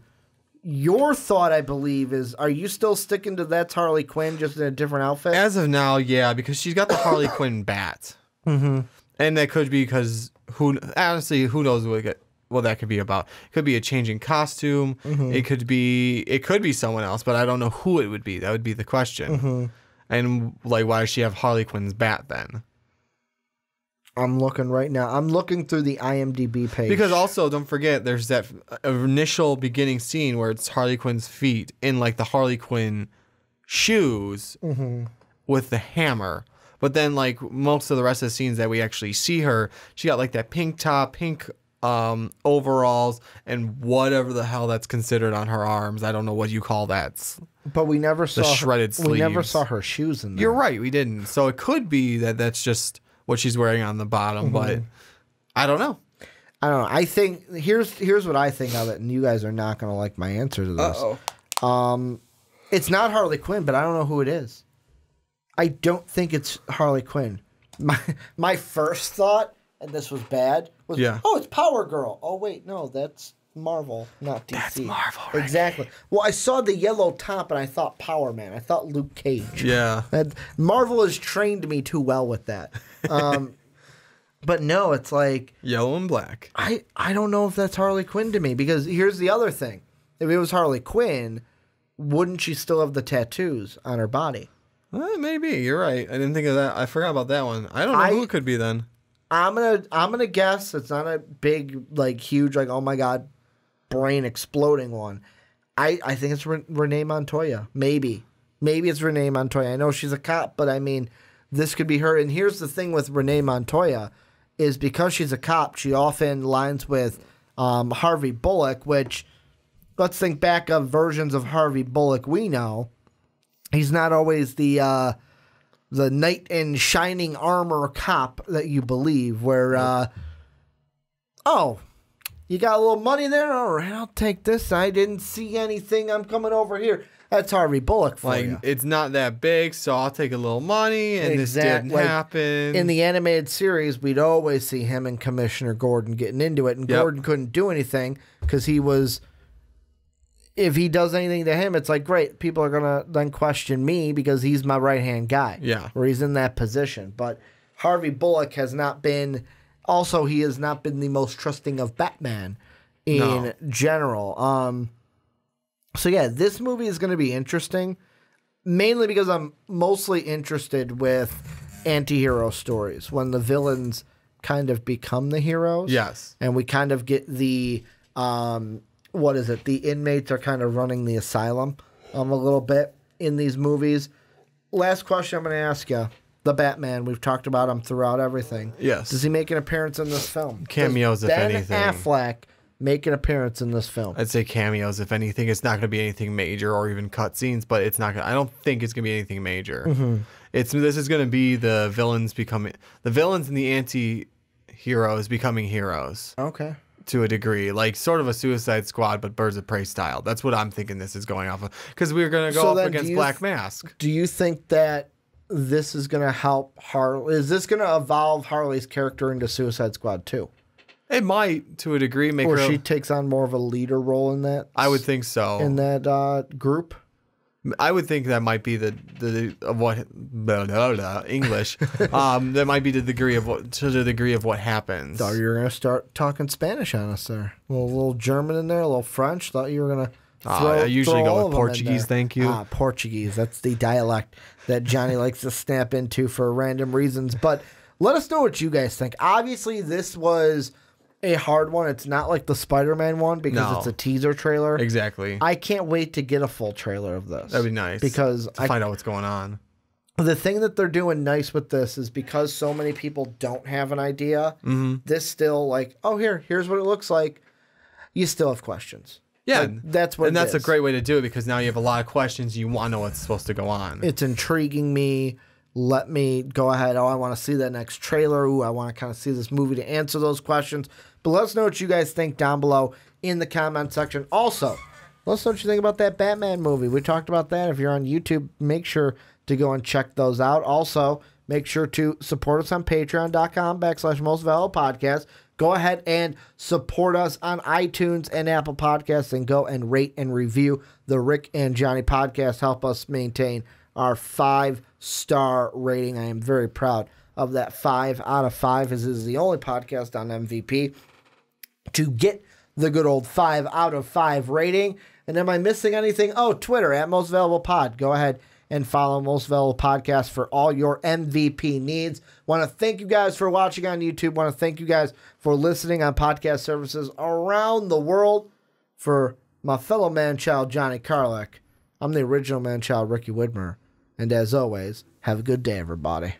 Your thought, I believe, is are you still sticking to that's Harley Quinn just in a different outfit? As of now, yeah, because she's got the Harley Quinn bat. Mm-hmm. And that could be because, who knows what that could be about. It could be a change in costume. Mm-hmm. It could be someone else, but I don't know who it would be. That would be the question. Mm-hmm. And like, why does she have Harley Quinn's bat then? I'm looking right now. I'm looking through the IMDb page. Because also, don't forget, there's that initial beginning scene where it's Harley Quinn's feet in like the Harley Quinn shoes with the hammer. But then like most of the rest of the scenes that we actually see her, she got like that pink top, pink overalls, and whatever the hell that's considered on her arms. I don't know what you call that. But we never saw shredded sleeves. We never saw her shoes in there. You're right, we didn't. So it could be that that's just what she's wearing on the bottom, but I don't know. I don't know. I think here's what I think of it, and you guys are not going to like my answer to this. It's not Harley Quinn, but I don't know who it is. I don't think it's Harley Quinn. My first thought, and this was bad, was it's Power Girl. Oh wait, no, that's Marvel, not DC. That's Marvel, right? Exactly. Well, I saw the yellow top and I thought Power Man. I thought Luke Cage. Yeah. And Marvel has trained me too well with that. But no, it's like yellow and black. I don't know if that's Harley Quinn to me, because here's the other thing. If it was Harley Quinn, wouldn't she still have the tattoos on her body? Maybe. You're right. I didn't think of that. I forgot about that one. I don't know who it could be then. I'm gonna guess it's not a big, like, huge, like, oh my god, brain exploding one. I think it's Renee Montoya. Maybe it's Renee Montoya. I know she's a cop, but I mean, this could be her. And here's the thing with Renee Montoya, is because she's a cop, she often lines with Harvey Bullock, which, let's think back of versions of Harvey Bullock we know. He's not always the knight in shining armor cop that you believe, where, you got a little money there? All right, I'll take this. I didn't see anything. I'm coming over here. That's Harvey Bullock for you. It's not that big, so I'll take a little money, and this didn't happen. In the animated series, we'd always see him and Commissioner Gordon getting into it, and Gordon couldn't do anything because he was... If he does anything to him, it's like, great, people are going to then question me because he's my right-hand guy. Yeah. Or he's in that position. But Harvey Bullock has not been... Also, he has not been the most trusting of Batman in general. So, yeah, this movie is going to be interesting, mainly because I'm mostly interested with anti-hero stories, when the villains kind of become the heroes. Yes. And we kind of get the... what is it? The inmates are kind of running the asylum a little bit in these movies. Last question I'm going to ask you. The Batman, we've talked about him throughout everything. Yes. Does he make an appearance in this film? Cameos, if anything. Ben Affleck make an appearance in this film? I'd say cameos, if anything. It's not going to be anything major or even cutscenes, but it's not. I don't think it's going to be anything major. Mm-hmm. This is going to be the villains and the anti-heroes becoming heroes. Okay. To a degree, like sort of a Suicide Squad, but Birds of Prey style. That's what I'm thinking this is going off of, because we're going to go up against Black Mask. Do you think that this is going to help Harley? Is this going to evolve Harley's character into Suicide Squad 2? It might, to a degree, make or her... she takes on more of a leader role in that. I would think so. In that group. I would think that might be the of what English. That might be the degree of what happens. Thought you were gonna start talking Spanish on us there. A little German in there, a little French. Thought you were gonna. I usually go with Portuguese. Thank you. Portuguese. That's the dialect that Johnny likes to snap into for random reasons. But let us know what you guys think. Obviously, this was a hard one. It's not like the Spider-Man one because it's a teaser trailer. Exactly. I can't wait to get a full trailer of this. That'd be nice. Because to find out what's going on. The thing that they're doing nice with this is because so many people don't have an idea, this still like, oh, here's what it looks like. You still have questions. Yeah. Like, that's a great way to do it because now you have a lot of questions. You want to know what's supposed to go on. It's intriguing me. Let me go ahead. Oh, I want to see that next trailer. Ooh, I want to kind of see this movie to answer those questions. But let us know what you guys think down below in the comment section. Also, let us know what you think about that Batman movie. We talked about that. If you're on YouTube, make sure to go and check those out. Also, make sure to support us on patreon.com/mostvaluablepodcast. Go ahead and support us on iTunes and Apple Podcasts and go and rate and review the Rick and Johnny podcast. Help us maintain our 5-star rating. I am very proud of that 5 out of 5, as this is the only podcast on MVP to get the good old 5 out of 5 rating. And am I missing anything? Oh, Twitter @MostValuablePod. Go ahead and follow Most Valuable Podcast for all your MVP needs. Want to thank you guys for watching on YouTube. Want to thank you guys for listening on podcast services around the world. For my fellow man-child, Johnny Karlic, I'm the original man-child, Ricky Widmer. And as always, have a good day, everybody.